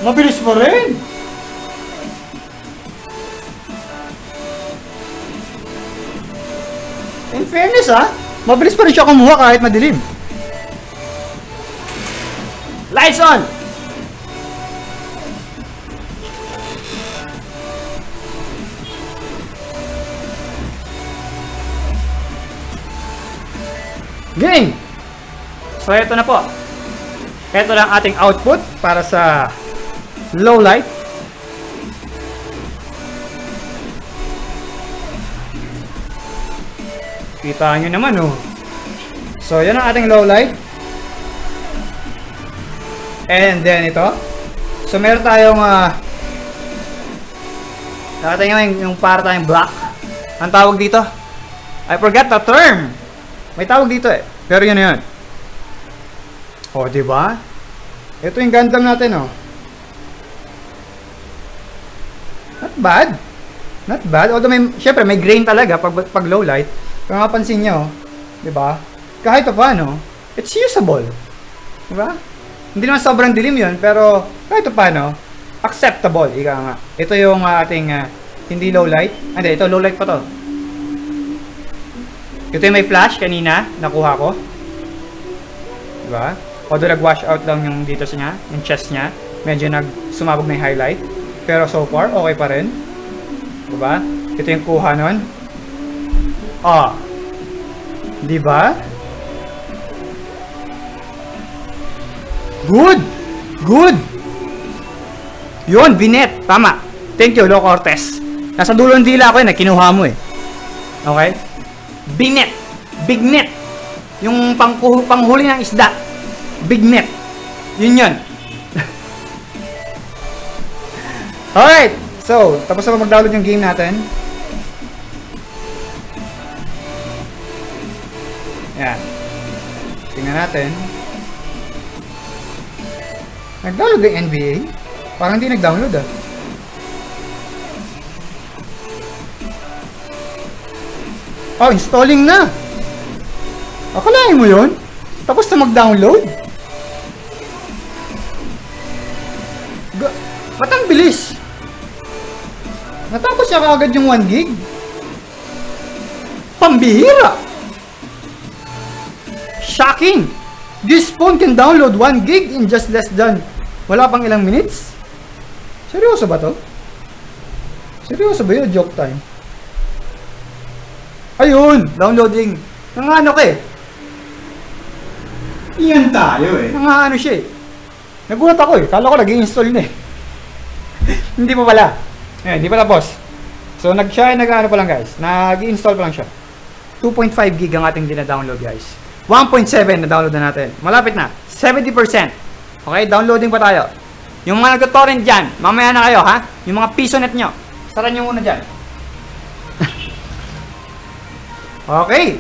Mabilis pa rin. fairness mabilis pa rin siya kumuha kahit madilim. Lights on! Game! So, ito na po. Ito lang ating output para sa low light. Kita nyo naman, oh. So, yan ang ating low light. And then, ito. So, meron tayong, nakita nyo yung para tayong black. Ang tawag dito? I forgot the term. May tawag dito eh. Pero yun na yun. O, diba? Ito yung Gundam natin, oh. Not bad. Not bad. Although, syempre, may grain talaga pag low light. Kung mapansin nyo, diba? Kahit pa paano, it's usable. Diba? Hindi naman sobrang dilim yun, pero kahit pa paano, acceptable. Ika nga. Ito yung ating hindi low light. Hindi, ito low light pa to. Ito yung may flash kanina, nakuha ko. Diba? Although nag-wash out lang yung dito sa niya, yung chest niya. Medyo sumabog na yung highlight. Pero so far, okay pa rin. Diba? Ito yung kuha nun. Diba? Good! Good! Yun, binet. Tama. Thank you, Lo Cortez. Nasa dulo ng dila ko yun, kinuha mo eh. Okay? Binet. Big net. Yung panghuli ng isda. Big net. Yun yun. Alright. So, tapos na mag-download yung game natin. Yan. Tingnan natin. Nag-download yung NBA? Parang hindi nag-download Oh, installing na! Akalain mo yun? Tapos na mag-download? Ba't ang bilis? Natapos siya kaagad yung 1 gig? Pambihira! Shocking! This phone can download 1 gig in just less than wala pang ilang minutes? Seryoso ba to? Seryoso ba yun? Joke time. Ayun! Downloading. Nangano ka eh. Iyan tayo eh. Nangano siya eh. Nagulat ako eh. Kala ko nag-i-install na eh. Hindi pa pala. Eh, hindi pa tapos. So, nag-ano pa lang guys. Nag-i-install pa lang siya. 2.5 gig ang ating dina-download guys. 1.7 na download na natin. Malapit na. 70%. Okay, downloading pa tayo. Yung mga nag-torrent dyan, mamaya na kayo ha. Yung mga piso net nyo. Saran nyo muna dyan. Okay.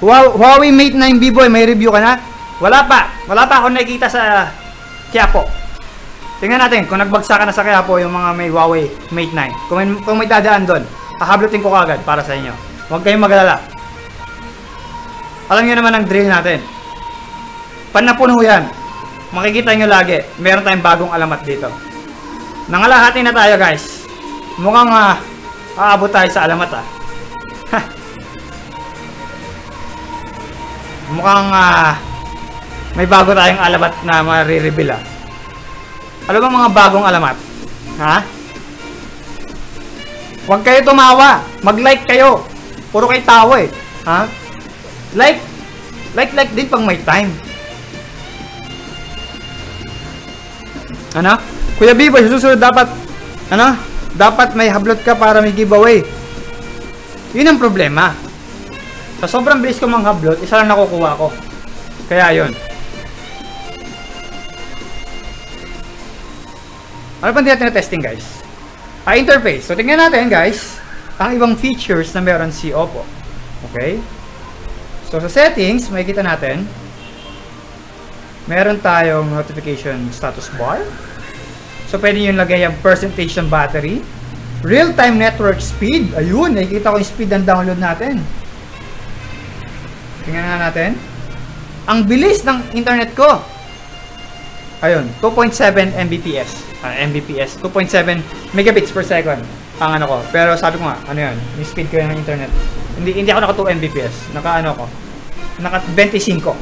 Huawei Mate 9 B-Boy, may review ka na? Wala pa. Wala pa akong nakikita sa Quiapo. Tingnan natin kung nagbagsakan na sa Quiapo yung mga may Huawei Mate 9. Kung may dadaan doon, hahablutin ko kagad para sa inyo. Huwag kayong magalala. Alam nyo naman ang drill natin. Panapuno yan. Makikita nyo lagi. Meron tayong bagong alamat dito. Nangalahati na tayo guys. Mukhang aabot tayo sa alamat Mukhang may bago tayong alamat na marireveal Ano ba mga bagong alamat? Ha? Huwag kayo tumawa. Mag-like kayo. Puro kayo tawa eh. Ha? Like din pang may time. Ano? Kuya Bibo, susunod dapat dapat may hablot ka para may giveaway. Yun ang problema. Sa sobrang bilis ko manghablot, isa lang nakukuha ko. Kaya yun. Ano pa natin na testing guys? Interface. So tingnan natin guys ang ibang features na meron si Oppo. Okay? So sa settings, makikita natin meron tayong notification status bar. So pwede nyo lagay ang percentage ng battery. Real-time network speed. Ayun, nakikita ko yung speed ng download natin. Tingnan nga natin. Ang bilis ng internet ko. Ayun, 2.7 Mbps. Mbps, 2.7 megabits per second. Ang ano ko. Pero sabi ko nga, ano yun, yung speed ko ng internet. Hindi ako naka 2 Mbps. Naka ano ko? Naka 25.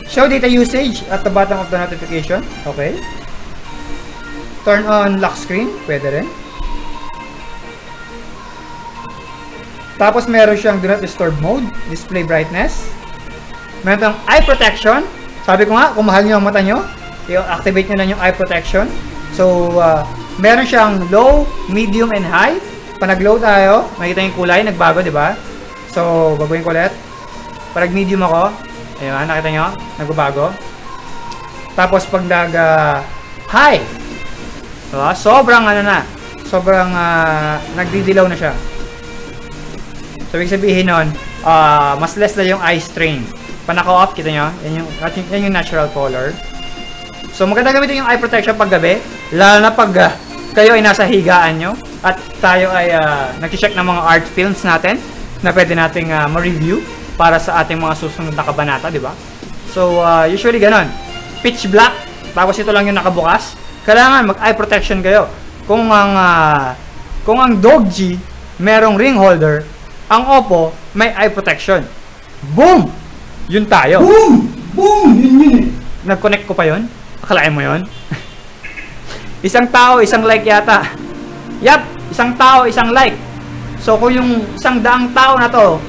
Show data usage at the bottom of the notification. Okay. Turn on lock screen. Pwede rin. Tapos meron siyang do not disturb mode. Display brightness. Meron tayong eye protection. Sabi ko nga, kung mahal nyo ang mata nyo, i-activate nyo lang yung eye protection. So, meron siyang low, medium, and high. Pag nag-low tayo, makikita yung kulay, nagbago, di ba? So, baguhin ko ulit. Pag nag-medium ako, ayun, nakita nyo, nagbabago. Tapos, pag nag-high, diba? Sobrang ano na, sobrang nagdidilaw na siya. So, ibig sabihin nun, mas less na yung eye strain. Pag naka-off, kita nyo, yan yung natural color. So, maganda gamitin yung eye protection pag gabi, lalo na pag kayo ay nasa higaan nyo at tayo ay nag-check ng mga art films natin na pwede nating ma-review para sa ating mga susunod na kabanata, di ba? So, usually ganon. Pitch black, tapos ito lang yung nakabukas. Kailangan mag-eye protection kayo. Kung ang Dog G merong ring holder, ang Oppo may eye protection. Boom! Yun tayo. Boom! Boom! Yun eh. Nag-connect ko pa yun? Akalain mo yun? Isang tao, isang like yata. Yap! Isang tao, isang like. So, kung yung 100 tao na to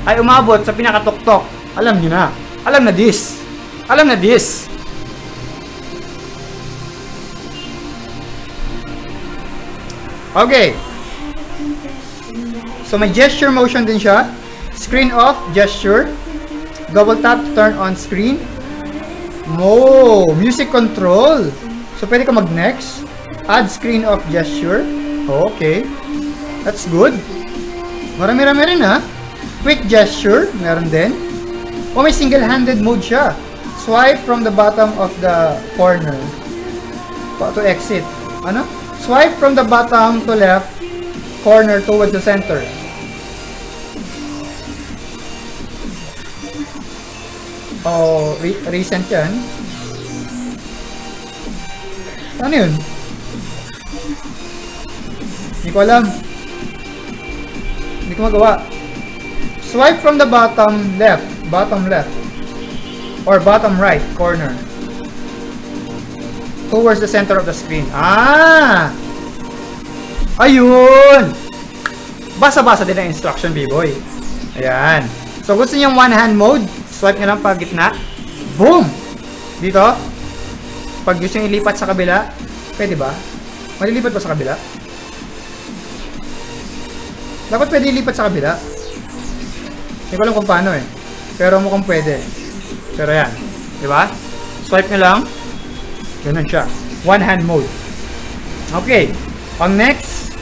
ay umabot sa pinakatuktok, alam nyo na. Alam na this. Alam na this. Okay. So, may gesture motion din siya. Screen off, gesture. Double tap to turn on screen. Music control. So, pwede ka mag-next. Add screen off gesture. Okay. That's good. Marami-rami rin ha. Quick gesture. Meron din. May single-handed mode siya. Swipe from the bottom of the corner to exit. Ano? Swipe from the bottom to left corner towards the center. Recent yan. Ano yun? Hindi ko alam. Hindi ko magawa. Swipe from the bottom left, or bottom right corner towards the center of the screen. Ayun! Basa-basa din ang instruction, B-boy. Ayan. So, gusto nyo yung one-hand mode, swipe nyo lang pag gitna. Boom! Dito. Pag gusto nyo ilipat sa kabila, pwede ba? Malilipat ba sa kabila? Dapat pwede ilipat sa kabila. Hindi ko alam kung paano eh. Pero mukhang pwede. Pero yan. Diba? Swipe nyo lang. Ganun siya. One-hand mode. Okay. Ang next,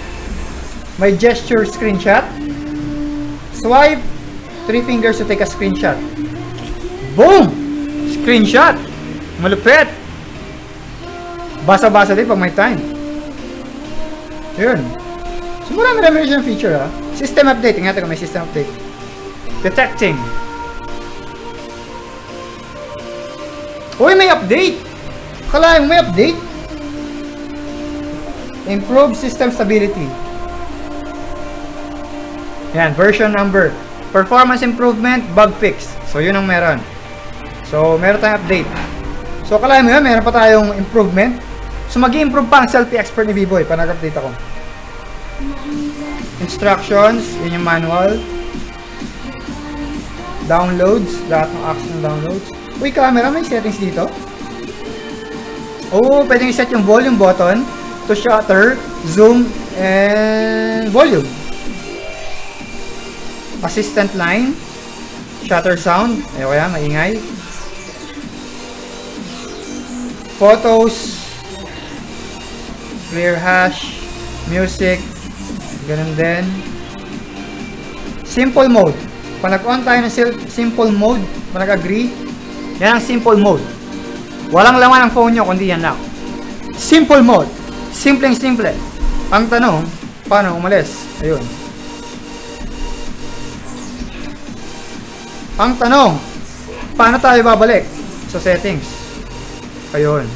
may gesture screenshot. Swipe 3 fingers to take a screenshot. Boom! Screenshot! Malupit! Basa-basa din pag may time. Yun. So, marami-rami rin siyang feature ha. System update. Ingatan ko may system update. Detecting. Uy, may update! Kalahin mo may update? Improve system stability. Yan, version number. Performance improvement, bug fix. So, yun ang meron. So, meron tayong update. So, kalahin mo yun, meron pa tayong improvement. So, mag-i-improve pa ang selfie expert ni B-Boy pa nag-update ako. Instructions, yun yung manual. Downloads, lahat ng apps ng downloads. Uy, camera, may settings dito. Oh, pwedeng i-set yung volume button to shutter, zoom, and volume. Assistant line, shutter sound, ayaw kaya, maingay. Photos, clear hash, music, ganun din. Simple mode. Pag nag-on tayo ng simple mode, pag nag-agree, yan ang simple mode. Walang laman ang phone nyo, kundi yan lang. Simple mode. Simpleng-simple. Ang tanong, paano umalis? Ayun. Ang tanong, paano tayo babalik? Sa settings. Ayun.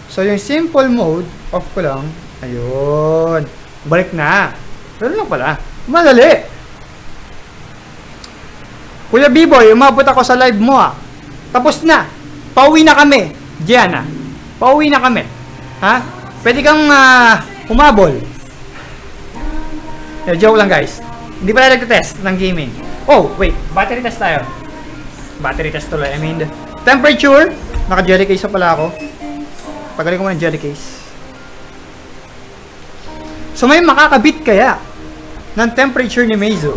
So, yung simple mode, off ko lang. Ayun. Balik na. Pero lang pala. Madali. Kuya B-Boy, umabot ako sa live mo Tapos na. Pauwi na kami. Gianna. Pauwi na kami. Ha? Pwede kang humabol. Joke lang guys. Hindi pala nagtitest ng gaming. Oh, wait. Battery test tayo. Battery test tuloy. I mean, temperature. Naka-jelly case pa pala ako. Pagaling ko muna jelly case. So may makakabit kaya ng temperature ni Meizu.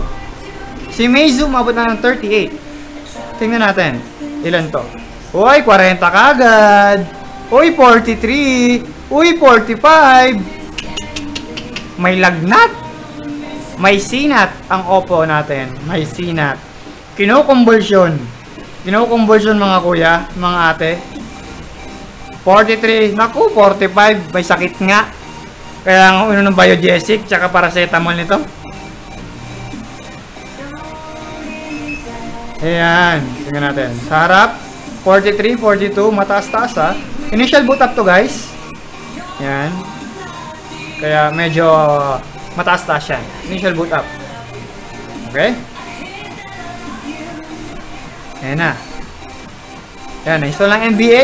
Si Meizu mabot na ng 38. Tingnan natin. Ilan to? Uy, 40 kagad. Uy, 43. Uy, 45. May lagnat. May sinat ang Oppo natin. May sinat. Kinukumbulsyon. Kinukumbulsyon mga kuya, mga ate. 43. Naku, 45. May sakit nga. Kaya ang uno ng Biogesic tsaka paracetamol nito. Ayan. Tingnan natin. Sa harap, 43, 42. Mataas-taas Initial boot up to guys. Ayan. Kaya medyo mataas-taas yan. Initial boot up. Okay? Ayan na. Ayan. Na-install ng NBA.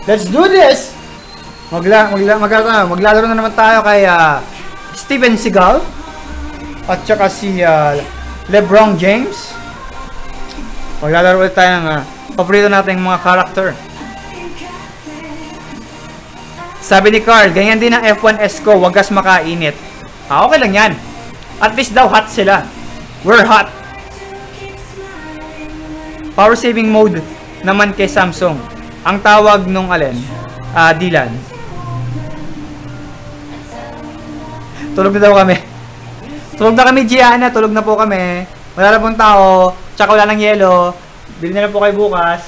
Let's do this! Maglalaro na naman tayo kay Steven Seagal at saka si LeBron James. Maglalaro ulit tayo ng paborito nating mga character. Sabi ni Carl, ganyan din ang F1S ko, wagas makainit. Okay lang yan. At least daw hot sila. We're hot. Power saving mode naman kay Samsung. Ang tawag nung alin? Dylan. Tulog na daw kami. Tulog na kami, Gianna. Tulog na po kami. Wala na pong tao. Tsaka wala ng yelo. Bili na lang po kayo bukas.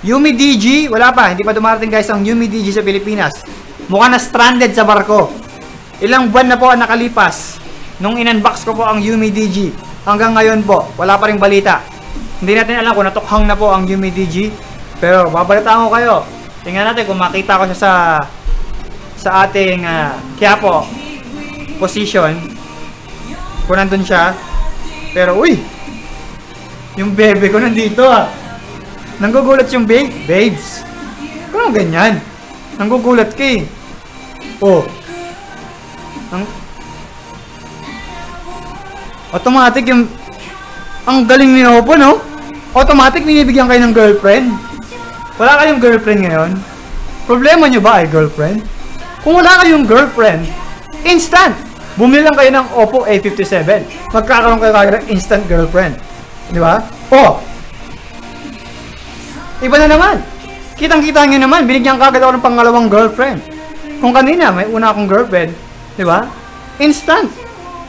Yumi DG. Wala pa. Hindi pa dumarating guys ang Yumi DG sa Pilipinas. Mukha na stranded sa barko. Ilang buwan na po ang nakalipas nung in-unbox ko po ang Yumi DG. Hanggang ngayon po, wala pa ring balita. Hindi natin alam kung natukhang na po ang Yumi DG. Pero babalitaan ko kayo. Tingnan natin kung makita ko siya sa ating Quiapo position. Kung nandun siya. Pero uy, yung bebe ko nandito Nanggugulat yung babes. Kung ganyan. Nanggugulat ka Oh. Automatic yung ang galing ni Oppo, no? Automatic binibigyan kayo ng girlfriend. Wala kayong girlfriend ngayon? Problema nyo ba ay girlfriend? Kung wala kayong girlfriend, instant! Bumili lang kayo ng Oppo A57. Magkakaroon kayo ng instant girlfriend. Di ba? Oh! Iba na naman. Kitang-kita nyo naman, binigyan kagad ako ng pangalawang girlfriend. Kung kanina, may una akong girlfriend. Di ba? Instant.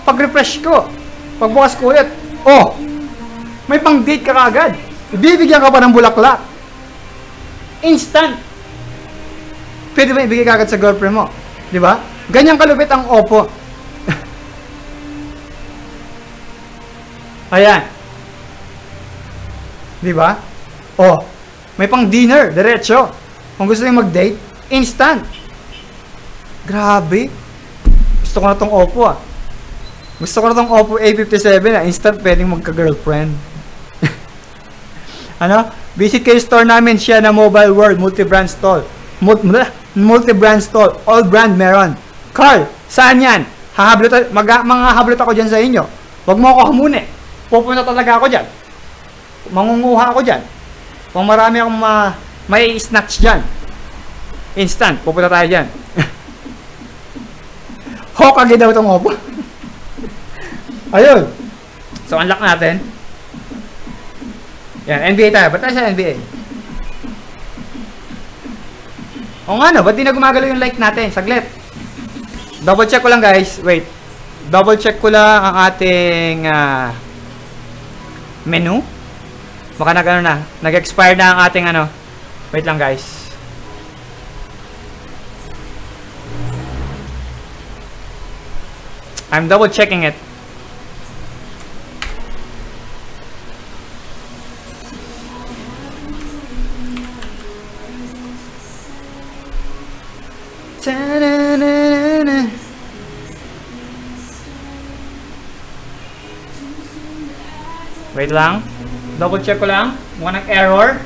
Pag-refresh ko. Pagbukas ko ulit. Oh! May pang-date ka kagad. Ibibigyan ka pa ng bulaklak. Instant. Pwede ba ibigay kagad sa girlfriend mo? Di ba? Ganyang kalupit ang Oppo. Ayan. Di ba? Oh. May pang dinner, diretso. Kung gusto niyo mag-date, instant. Grabe. Gusto ko na tong Oppo Gusto ko na tong Oppo A57 instant pwedeng magka-girlfriend. Ano? Visit kayo store namin siya na Mobile World Multi-Brand Store. Multi-Brand Store. All brand meron. Carl, saan yan? Manghahablot ako dyan sa inyo. Huwag mo ako hamuni. Pupunta talaga ako dyan. Mangunguha ako dyan. Kung marami akong may snatch dyan. Instant, pupunta tayo dyan. Hokage daw itong Oppo. Ayun. So, unlock natin. Yan, NBA tayo. Ba't tayo sa NBA? O nga no, ba't di na gumagalaw yung light natin? Saglit. Double check ko lang guys. Wait. Double check ko lang ang ating menu. Baka nag-expire na ang ating Wait lang guys. I'm double checking it. Wait lang. Double check ko lang. Mukhang nag-error.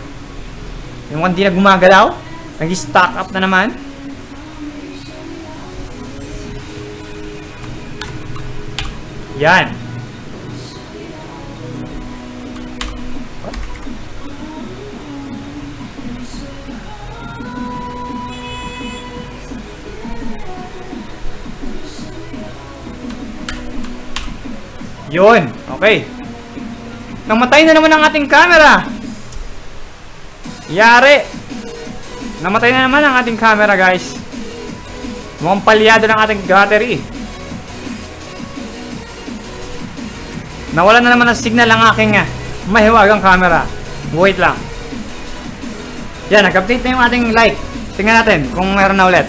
Yung mukhang di na gumagalaw. Nag-stock up na naman. Yan. Yun. Okay. Namatay na naman ang ating camera. Yari. Namatay na naman ang ating camera, guys. Mukhang palyado ng ating battery. Nawala na naman ang signal ang aking mahiwagang camera. Wait lang. Yan, nag-update na yung ating light. Tingnan natin kung meron na ulit.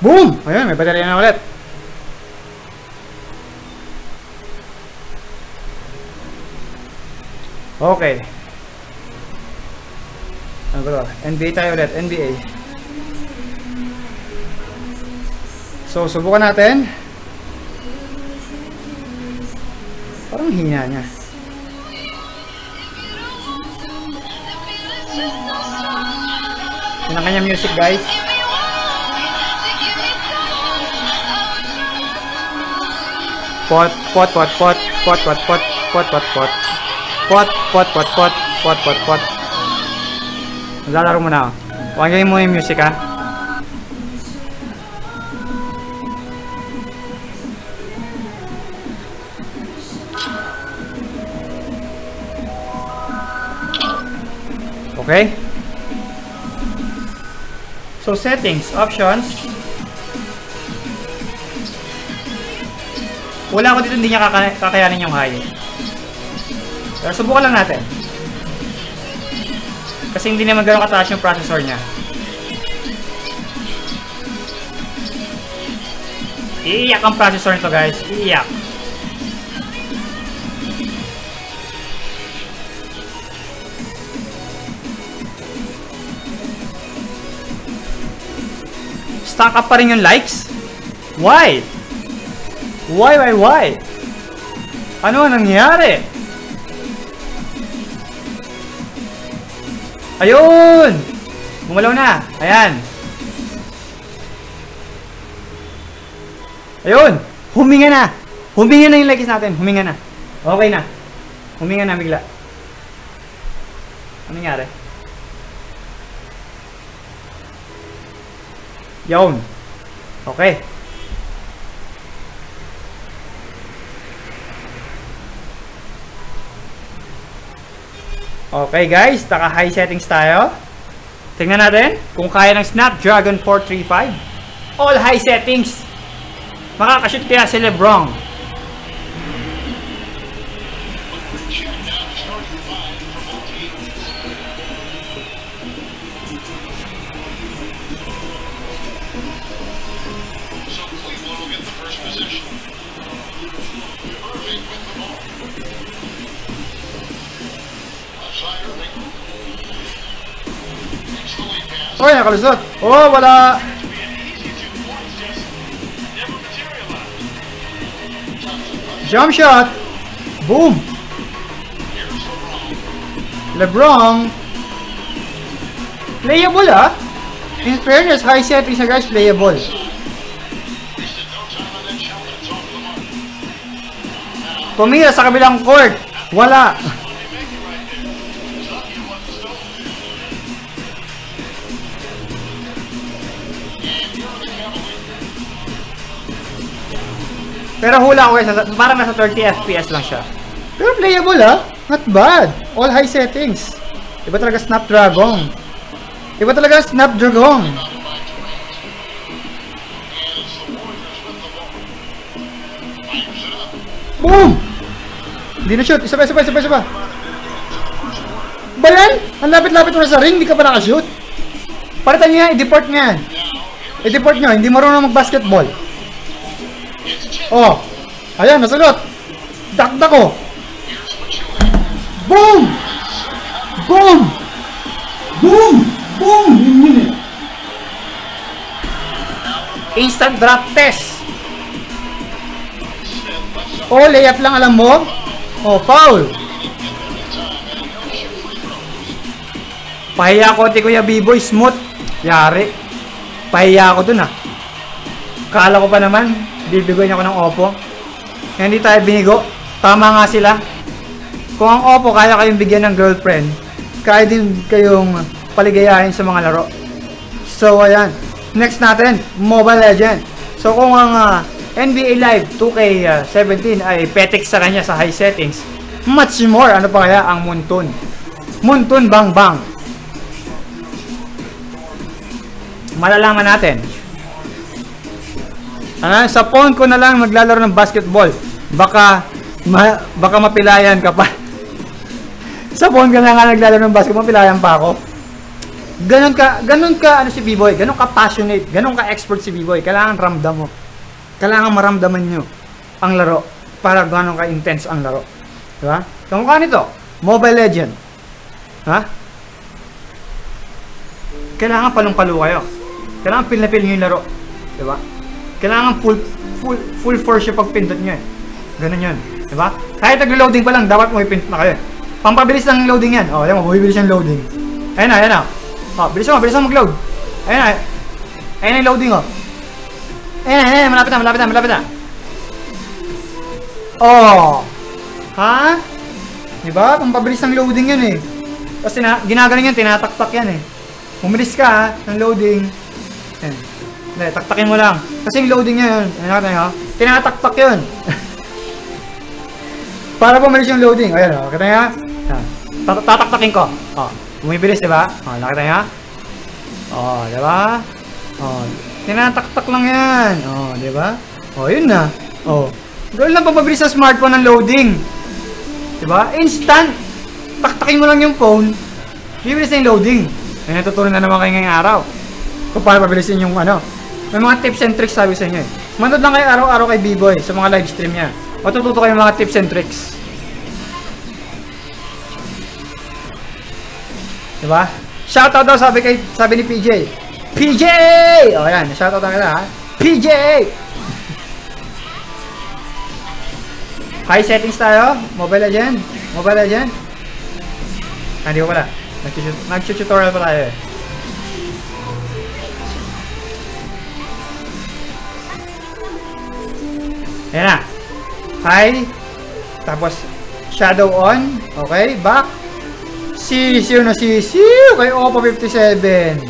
Boom! Ayun, may baterya na ulit. Okay. Ano ba ito? NBA tayo ulit. NBA. So, subukan natin. Parang hina niya. Yun ang kanya music, guys. Pot. Lalaro mo na. Wagay mo yung music, ha. Okay. So settings, options. Wala ko dito, hindi niya kakayanin yung high. Pero subukan lang natin. Kasi hindi naman gano'ng kataas yung processor niya. Iiyak ang processor nito, guys. Iiyak. Stack up pa rin yung likes? Why? Why? Ano ang nangyari? Ayun! Bumalaw na. Ayan. Ayun! Huminga na! Huminga na yung likes natin. Huminga na. Okay na. Huminga na bigla. Ano nangyari? Yun. Okay. Okay guys, naka high settings tayo. Tingnan natin kung kaya ng Snapdragon 435. All high settings. Makakashoot kaya si Lebron. Oy, nakalusot. Oh, wala. Jump shot. Boom. Lebron. Playable, ah. In fairness, high settings na guys, playable. Tumira sa kabilang court. Wala. Pero hula ko guys, parang nasa 30 FPS lang siya. Pero playable, ah. Not bad. All high settings. Iba talaga Snapdragon. Iba talaga Snapdragon. Boom! Hindi na shoot. Isa pa. Ba yan? Ang lapit-lapit mo na sa ring, hindi ka pa nakashoot. Palitan nyo yan, i-deport nyo yan. I-deport nyo, hindi marunong mag-basketball. Oh, ayan, nasagot. Dakdak ko. Boom! Boom! Boom! Boom! Yun eh. Instant drop test. Oh, layup lang alam mo. Oh, foul. Pahiya ko, Kuya B-Boy, smooth. Yari. Pahiya ako dun, Kala ko pa naman, bibigyan ako ng Oppo. Hindi tayo binigo. Tama nga sila. Kung ang Oppo kaya kayong bigyan ng girlfriend, kaya din kayong paligayahin sa mga laro. So, ayan. Next natin, Mobile Legends. So, kung ang NBA Live 2K17 ay petik sa kanya sa high settings, much more, ano pa kaya ang Muntun? Muntun Bang Bang. Malalaman natin. Sa phone ko na lang maglalaro ng basketball. Baka mapilayan ka pa. Sa phone ko na nga naglalaro ng basketball, mapilayan pa ako. Ganun ka ano si B-Boy, ganun ka passionate, ganun ka expert si B-Boy. Kailangan ramdam mo. Kailangan maramdaman nyo ang laro para ganun ka intense ang laro. Diba? Kamukha nito, Mobile Legend. Kailangan palong-palo kayo. Kailangan feel na feel nyo yung laro. Diba? Kailangan full force yung pagpindot nyo Ganun yun. Diba? Kahit nag-loading pa lang, dapat mo ipindot na kayo. Pampabilis ng loading yan. Ayan mo, bumibilis yung loading. Ayan na. Bilis mo mag-load. Ayan na yung loading, Ayan, malapit na. Oh! Ha? Diba? Pampabilis ng loading yan Kasi ginagaling yan, tinataktak yan Umilis ka ng loading. Ayan. Hindi, taktakin mo lang. Kasi yung loading yan, tinataktak yun. Para pumalis yung loading. Ayan, kita nyo tataktakin ko. Bumibilis, diba? Nakita nyo diba? Tinataktak lang yan. Diba? Yun na. Gawin lang pagpabilis sa smartphone ng loading. Diba? Instant. Taktakin mo lang yung phone. Bibilis na yung loading. May natutunan na naman kayo ngayong araw. Kung paano pabilisin yung May mga tips and tricks sabi sa inyo Manood lang kayo araw-araw kay B-Boy sa mga live stream niya. Matututo kayo ng mga tips and tricks. Diba? Shoutout daw sabi ni PJ. PJ! Ayan, shoutout na kita PJ! High settings tayo. Mobile Legend. Hindi ko pala. Nag-tutorial pa tayo Ayan na. High. Tapos, shadow on. Okay, back. Sisiw na sisiw kay Oppo 57.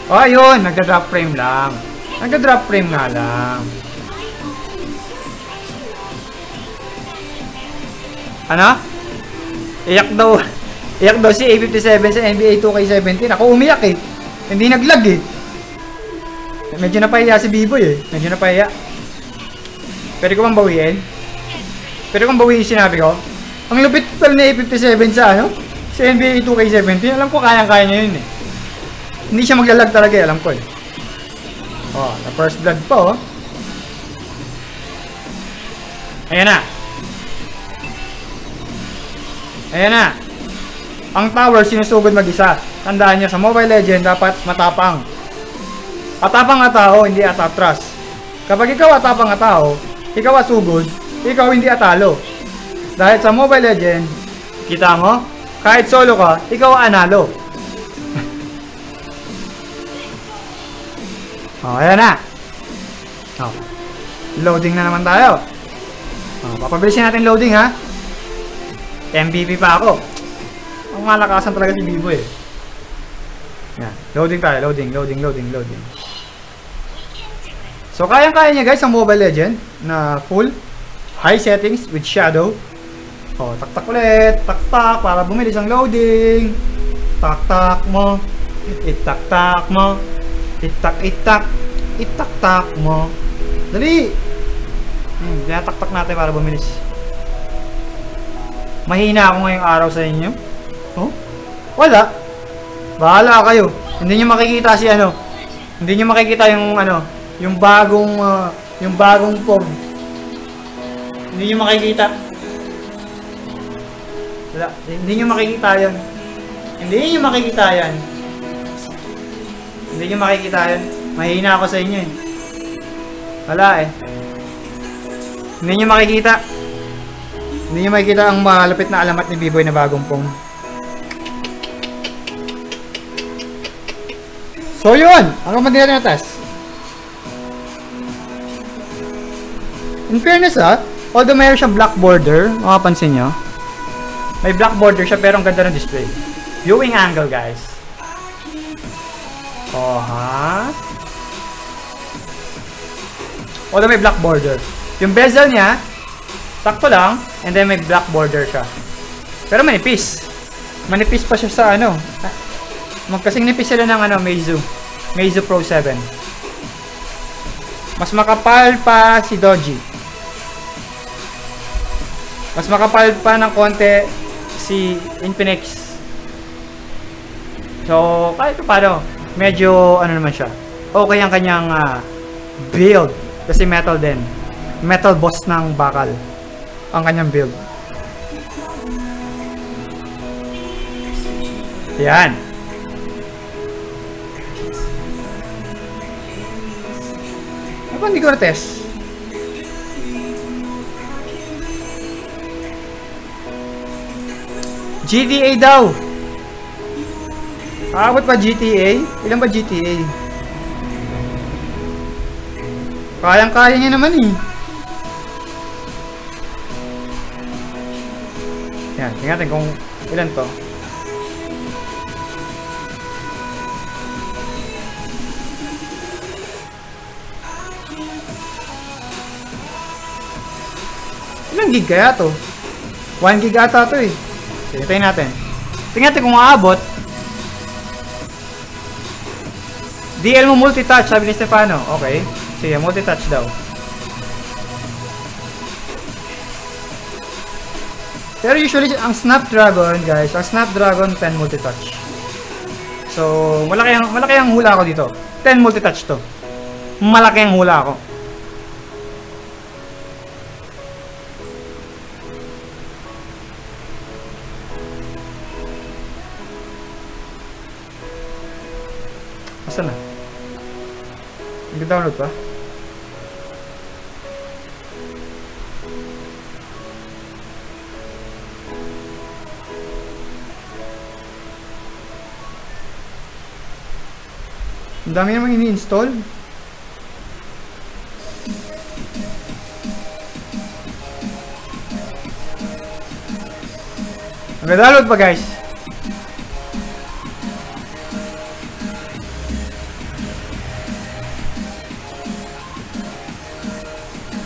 Ayun, nagda-drop frame lang. Nagda-drop frame nga lang. Iyak daw si A57 sa NBA 2K17. Ako umiyak Hindi naglag Medyo napahiya si B-Boy Medyo napahiya. Pwede ko bang bawiin? Yung sinabi ko? Ang lupit pala ni A57 sa sa NBA 2K17. Alam ko kayang-kaya niya yun Hindi siya maglalag talaga alam ko na first blood pa Ayan na. Ang tower sinusugod mag-isa. Tandaan niyo sa Mobile Legend dapat matapang. Atapang na tao, hindi atatras. Kapag ikaw atapang na tao, ikaw asugod, ikaw hindi atalo. Dahil sa Mobile Legend, kita mo, kahit solo ka, ikaw analo. Ayan na. Loading na naman tayo. Papabilisin natin loading MVP pa ako. Ang malakasan talaga si B-Boy Yan. Loading tayo. Loading. So, kayang-kaya niya guys ang Mobile Legend na full high settings with shadow. Taktak ulit. Taktak para bumilis ang loading. Itak-tak mo. Itak-tak mo. Itak-itak. Itak-tak mo. Dali! Tinataktak natin para bumilis. Mahina ako ngayong araw sa inyo. Oh? Wala. Bahala kayo. Hindi nyo makikita si ano. Hindi nyo makikita yung ano. Yung bagong form. Hindi nyo makikita. Wala. Hindi nyo makikita yan. Hindi nyo makikita yan. Hindi nyo makikita yan. Mahina ako sa inyo eh. Wala eh. Hindi nyo makikita. Hindi nyo makikita ang malapit na alamat ni B-Boy na bagong pong. So yun! Ano man din natin na test? In fairness although mayroon siyang black border, makapansin nyo. May black border siya pero ang ganda ng display. Viewing angle guys. Oh ha? Although may black border. Yung bezel niya, sakto lang, and then may black border siya. Pero manipis. Manipis pa siya sa ano. Magkasing nipis sila ng ano, Meizu Pro 7. Mas makapal pa si Doji. Mas makapal pa ng konti si Infinix. So, kahit paano, medyo ano naman siya. Okay ang kanyang build. Kasi metal din. Metal boss ng bakal. Ang kanyang build. Yan. Ano ba hindi ko na-test? GTA daw. Aabot pa GTA? Ilan ba GTA? Kayang-kaya niya naman eh. Yan, tingnan natin kung ilan to. Ilang gig kaya to? 1 gig ata to eh. Sige, tingnan natin. Tingnan natin kung aabot. DL mo multi-touch, sabi ni Stefano. Okay. Sige, multi-touch daw. Pero usually, ang Snapdragon, guys, ang Snapdragon 10 multi-touch. So, malaki ang hula ko dito. 10 multi-touch to. Malaki ang hula ko. Asan na? Nag-download pa? Ang dami namang ini-install. Nag-download pa guys.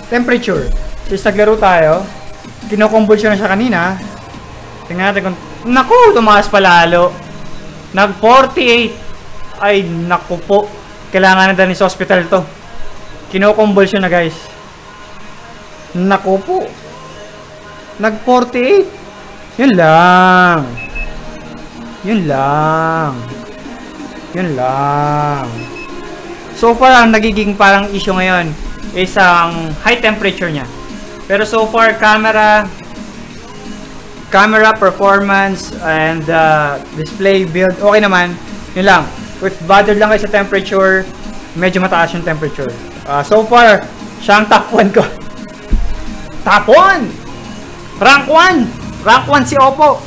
Temperature. Is naglaro tayo. Kinoconvulsion na siya kanina. Tingnan natin kung... Naku! Tumaas pa lalo. Nag 48. Ay, naku po. Kailangan na dalhin sa hospital to. Kinoconvulsion na guys. Naku po. Nag 48. Yun lang. Yun lang. Yun lang. So far, ang nagiging parang issue ngayon is ang high temperature niya. Pero so far, camera performance and display build, okay naman. Yun lang. If bothered lang kayo sa temperature, medyo mataas yung temperature. So far, siya ang top 1 ko. Top 1! Rank 1! Rank 1 si Oppo.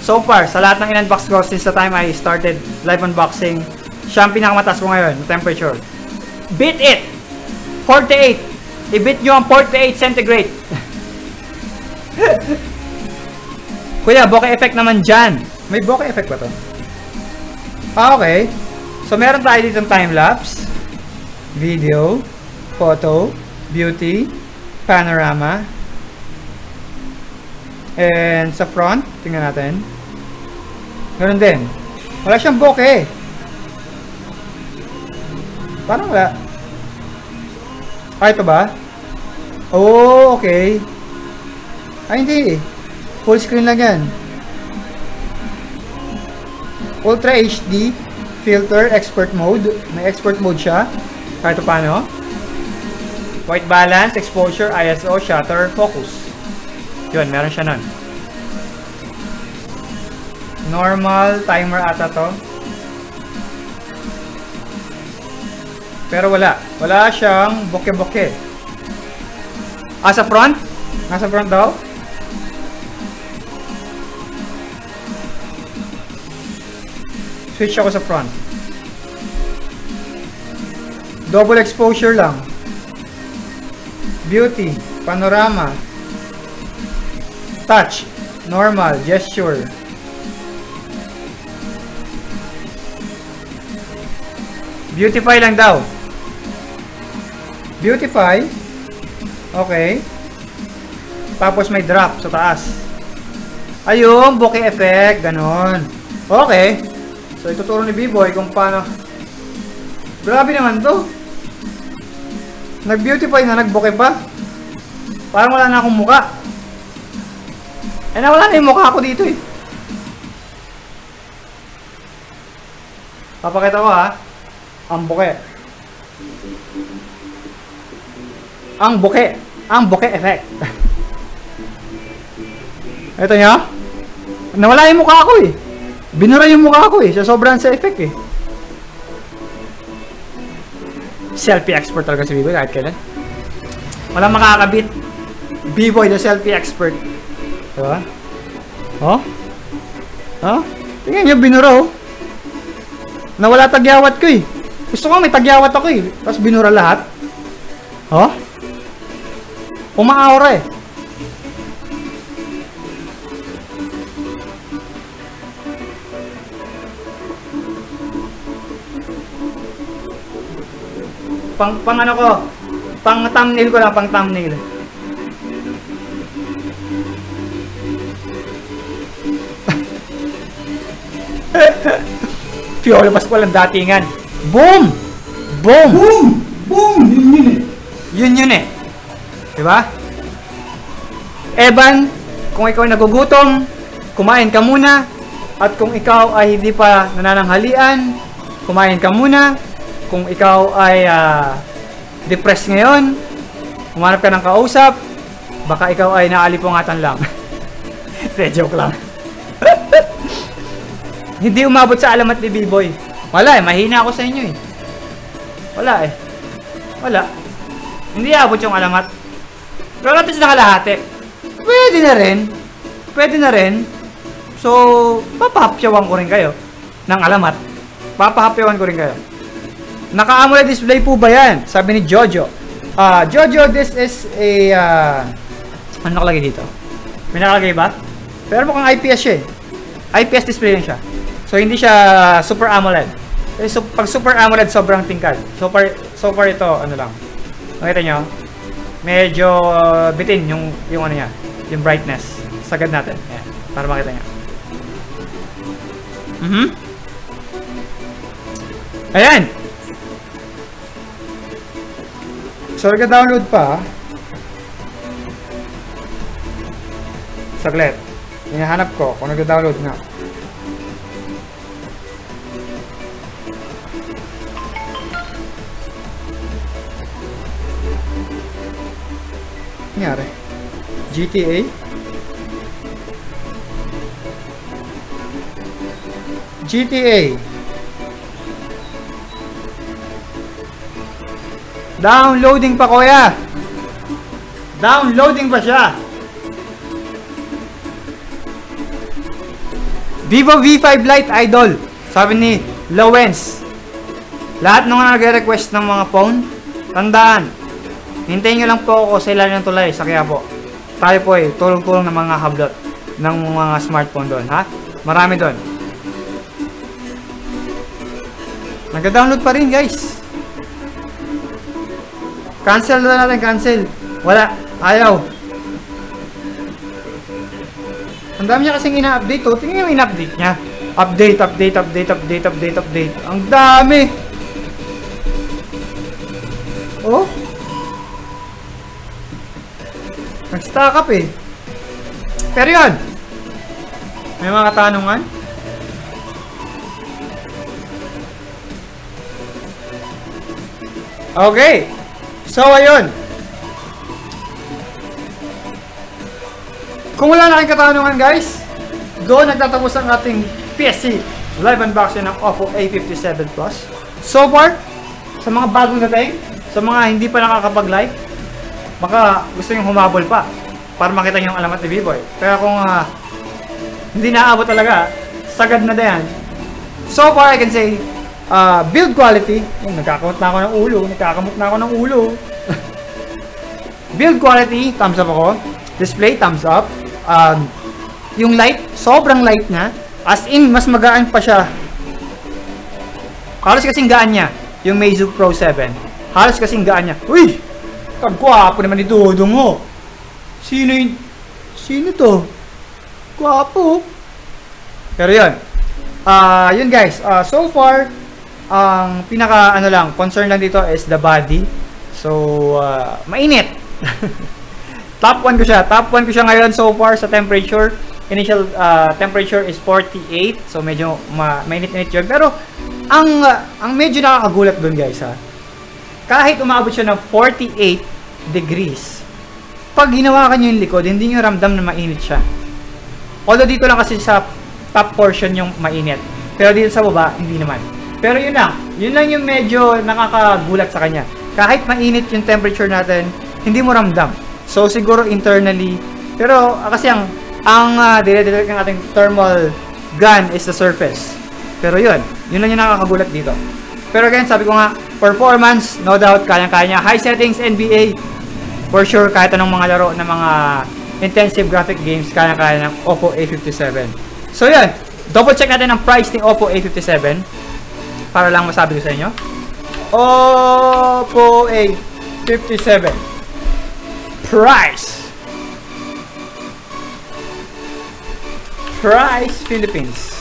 So far, sa lahat ng in-unbox ko since the time I started live unboxing, siya ang pinakamataas ko ngayon, temperature. Beat it! 48! I-beat nyo ang 48 centigrade. Kuya, bokeh effect naman dyan. May bokeh effect ba to? Okay. So, meron tayo dito ng time-lapse, video, photo, beauty, panorama, and sa front, tingnan natin. Ganun din. Wala siyang bokeh. Parang wala. Ah, ito ba? Oh, okay. Ay, hindi. Full screen lang yan. Ultra HD filter expert mode. May expert mode siya. Kahit paano. White balance, exposure, ISO, shutter, focus. Yun, meron siya nun. Normal timer ata to. Pero wala. Wala siyang bokeh-bokeh. Ah, sa front? Nasa front daw? Switch ako sa front. Double exposure lang. Beauty, panorama, touch, normal, gesture. Beautify lang daw. Beautify. Okay. Tapos may drop sa taas. Ayun, bokeh effect, ganon. Okay. So ituturo ni B-Boy kung paano. Grabe naman to. Nag-beautify na, nag-bokeh pa. Parang wala na akong muka. Eh nawala na yung mukha ko dito eh. Papakita ko ha. Ang bokeh. Ang bokeh. Ang bokeh effect. Ito nyo. Nawala yung mukha ko eh. Binura yung mukha ko eh. Sa sobrang sa effect eh. Selfie expert talaga si B-Boy kahit kailan. Walang makakabit. B-Boy the selfie expert. Diba? Oh? Oh? Tingnan nyo, binura oh. Nawala tagyawat ko eh. Gusto ko may tagyawat ako eh. Tapos binura lahat. Oh? Umaaura eh. Pang ano ko, pang thumbnail ko lang, pang thumbnail. Piolo Pascual ang datingan. Boom! Boom! Boom! Boom! Yun eh. Yun eh. Diba? Evan, kung ikaw ay nagugutom, kumain ka muna. At kung ikaw ay hindi pa nanananghalian, kumain ka muna. Kung ikaw ay depressed ngayon, humanap ka ng kausap, baka ikaw ay naalipungatan lang. Joke lang. Hindi umabot sa alamat ni B-Boy. Wala eh, mahina ako sa inyo eh. Wala eh. Wala. Hindi abot yung alamat. Pero at least nakalahati. Pwede na rin. Pwede na rin. So, papahapyawan ko rin kayo ng alamat. Papahapyawan ko rin kayo. Naka-AMOLED display po ba yan? Sabi ni Jojo. Jojo, this is a... ano nakalagay dito? May nakalagay ba? Pero mukhang IPS siya eh. IPS display lang siya. So, hindi siya Super AMOLED. So, pag Super AMOLED, sobrang tingkad. So far ito, ano lang. Makita nyo? Medyo bitin yung ano niya. Yung brightness. Sagad natin. Ayan. Para makita nyo. Ayan! So, nag-download pa. Saglit. Hinahanap ko kung nag-download na. Nangyari? GTA? GTA. Downloading pa, kuya. Downloading pa siya. Vivo V5 Lite Idol. Sabi ni Lowens. Lahat ng mga nagre-request ng mga phone, tandaan. Hintayin nyo lang po ako sa ilalim ng tulay sa Quiapo. Tayo po eh, tulong-tulong ng mga hablot ng mga smartphone doon, ha? Marami doon. Nag-download pa rin, guys. Cancel na natin, cancel. Wala, ayaw. Ang dami niya kasing ina-update, oh. Tingnan yung ina-update niya. Update, update, update, update, update, update. Ang dami! Oh? Nag-stack up eh. Pero yun! May mga katanungan? Okay! So, ayun. Kung wala na kayong katanungan guys, doon nagtatapos ang ating PSC live unboxing ng Oppo A57 Plus. So far, sa mga bagong dating, sa mga hindi pa nakakapag-like, baka gusto nyo humabol pa para makita nyo ang alamat ni B-Boy. Kaya kung hindi naabot talaga, sagad na yan. So far, I can say, build quality, nagkakamot na ako ng ulo, build quality, thumbs up ako. Display, thumbs up. Yung light, sobrang light na. As in, mas magaan pa siya. Halos kasing gaan niya, yung Meizu Pro 7. Halos kasing gaan niya. Uy! Kagwapo naman ni Dodong mo. Sino to? Gwapo. Pero yun. Yun guys. So far, ang pinaka concern lang dito is the body. So, mainit. Top 1 ko siya. Top 1 ko siya ngayon so far sa temperature. Initial temperature is 48. So, medyo mainit-init yun. Pero, ang medyo nakakagulat dun guys ha. Kahit umabot siya ng 48 degrees, pag hinawakan nyo yung likod, hindi nyo ramdam na mainit siya. Although dito lang kasi sa top portion yung mainit. Pero dito sa baba, hindi naman. Pero yun lang. Yun lang yung medyo nakakagulat sa kanya. Kahit mainit yung temperature natin, hindi mo ramdam. So siguro internally, pero kasi ang dire-direct ng ating thermal gun is the surface. Pero yun lang yung nakakagulat dito. Pero again, sabi ko nga, performance, no doubt, kaya-kaya niya. High settings, NBA, for sure, kahit anong mga laro ng mga intensive graphic games, kaya-kaya ng Oppo A57. So yun, double check natin ang price ng Oppo A57 para lang masabi ko sa inyo. Oppo A57 Price Philippines.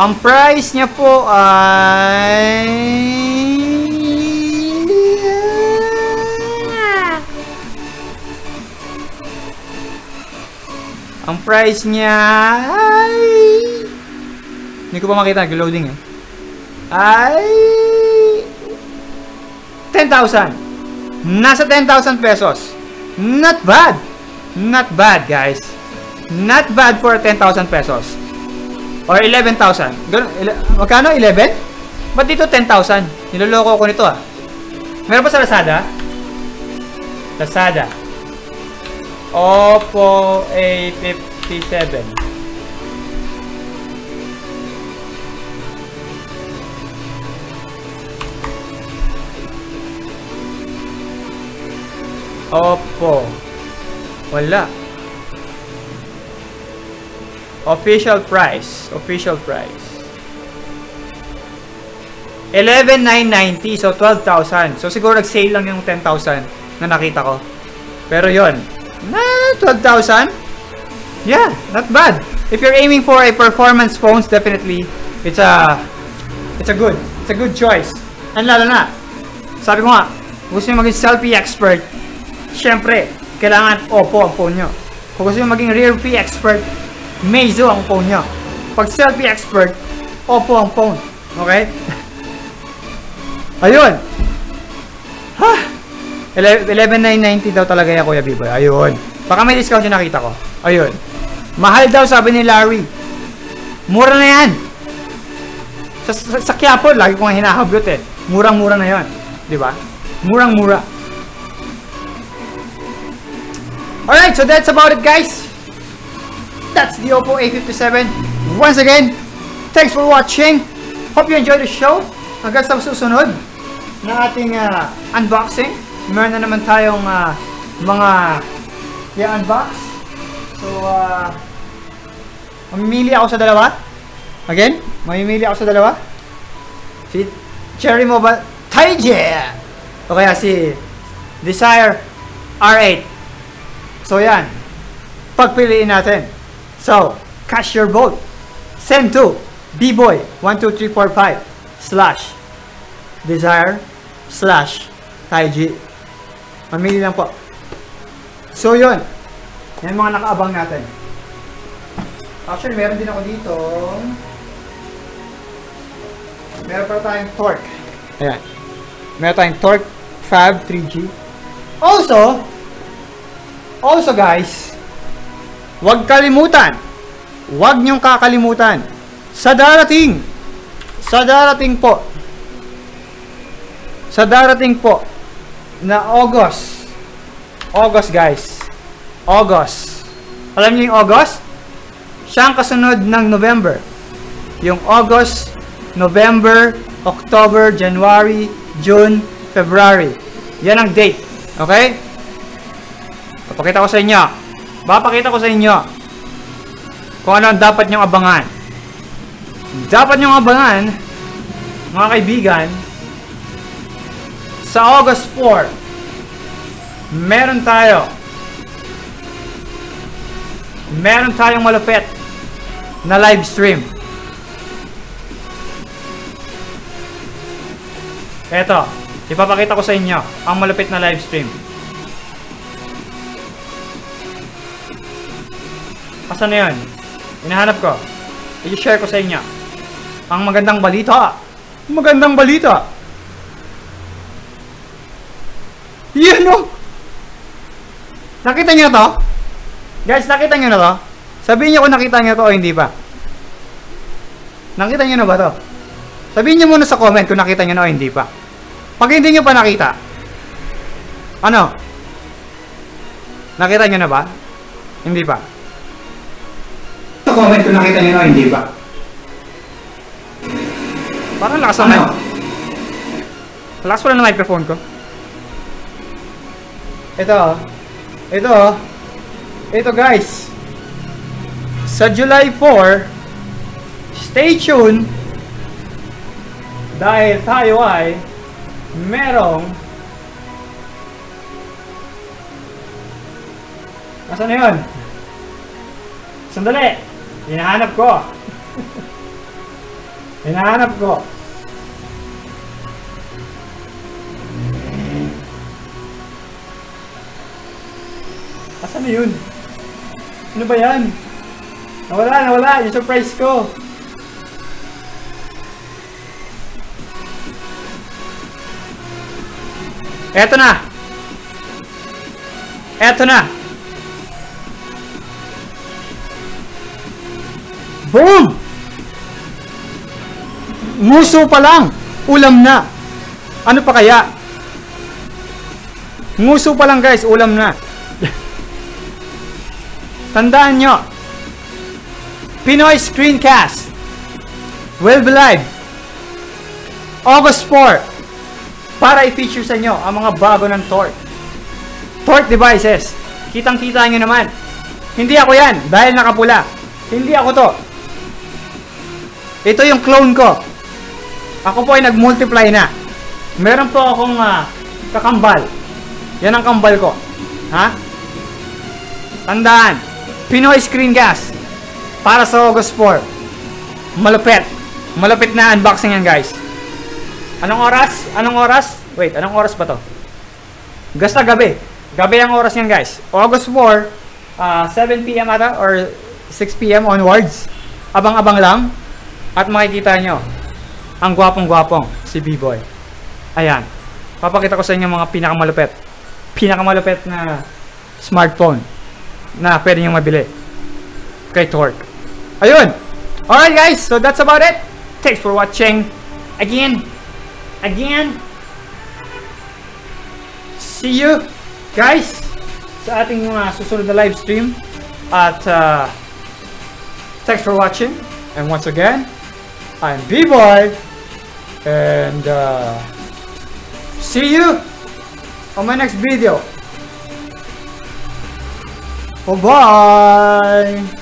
Ang price niya po ay hindi ko pa makita, nag-loading eh. Ay 10,000. Nasa 10,000 pesos. Not bad. Not bad, guys. Not bad for 10,000 pesos. Or 11,000. Magkano? 11? Ba't dito 10,000? Niloloko ko nito ah. Meron pa sa Lazada? Lazada. Oppo A57. Oppo. Wala. Official price. 11,990. So, 12,000. So, siguro nag-sale lang yung 10,000 na nakita ko. Pero yon, 12,000? Yeah, not bad. If you're aiming for a performance phones, definitely, it's a good choice. And lalo na, sabi ko nga, gusto nyo maging selfie expert, syempre, kailangan Oppo ang phone nyo. Kung gusto nyo maging rear view expert, Meizu ang phone nyo. Pag selfie expert, Oppo ang phone. Okay? Ayun. Ha! 11,990 daw talaga yan, Kuya B-Boy. Ayun. Baka may discount yung nakita ko. Ayun. Mahal daw, sabi ni Larry. Mura na yan. Sa Quiapo, lagi ko nga hinahablot eh. Murang-mura na yan. Diba? Murang-mura. Alright, so that's about it, guys. That's the Oppo A57. Once again, thanks for watching. Hope you enjoyed the show. Hanggang sa susunod na ating unboxing. Meron na naman tayong mga i-unbox. So, mamimili ako sa dalawa. Again, mamimili ako sa dalawa. Si Cherry Mobile Taiji! O kaya si Desire R8. So, yan. pagpiliin natin. So, cast your vote. Send to bboy12345/desire/taiji. Mamili lang po. So, yun. Yan mga nakaabang natin. Actually, meron din ako dito. Meron pa tayong Torque. Ayan. Meron tayong Torque Fab 3G. Also guys, huwag kalimutan. Huwag niyong kakalimutan. Sa darating po na August guys. August. Alam niyo yung August? Siya ang kasunod ng November. Yung August, November, October, January, June, February. Yan ang date. Okay? Papakita ko sa inyo kung ano ang dapat nyong abangan. Dapat nyong abangan, mga kaibigan, sa August 4, meron tayong malupit na live stream. Eto, ipapakita ko sa inyo ang malupit na live stream. Asan na yun? Hinahanap ko. I-share ko sa inyo ang magandang balita. Magandang balita. Yan o. Nakita nyo to? Guys, nakita nyo na to? Sabihin nyo kung nakita nyo to o hindi pa. Nakita nyo na ba to? Sabihin nyo muna sa comment kung nakita nyo na o hindi pa. Pag hindi nyo pa nakita, ano? Nakita nyo na ba? Hindi pa. Sa comment kung nakita nyo na o hindi pa. Parang lakas ang lakas pala ng microphone ko. Ito guys. Sa July 4, stay tuned dahil tayo ay merong nasaan na yun? Sandali! Hinahanap ko. Asan na yun? Ano ba yan? Nawala yung surprise ko. Eto na. Boom! Nguso pa lang, ulam na. Ano pa kaya? Nguso pa lang guys, ulam na. Tandaan nyo, Pinoy Screencast will be live August 4 para i-feature sa inyo ang mga bago ng Torque devices. Kitang-kita nyo naman. Hindi ako yan dahil nakapula. Hindi ako to. Ito yung clone ko. Ako po ay nag-multiply na. Meron po akong kakambal. Yan ang kambal ko. Ha? Tandaan, Pinoy Screencast para sa August 4. Malupit na unboxing yan guys. Anong oras? Wait, anong oras ba to? Basta gabi. Gabi ang oras yan guys. August 4, 7 PM ata or 6 PM onwards. Abang-abang lang. At makikita nyo ang gwapong-gwapong si B-Boy. Ayan. Papakita ko sa inyo mga pinakamalupit na smartphone na pwede nyo mabili kay Torque. Ayun. Alright guys, so that's about it. Thanks for watching. Again. See you guys sa ating mga susunod na live stream. At thanks for watching. And once again, I'm B-Boy. And see you on my next video. Bye-bye.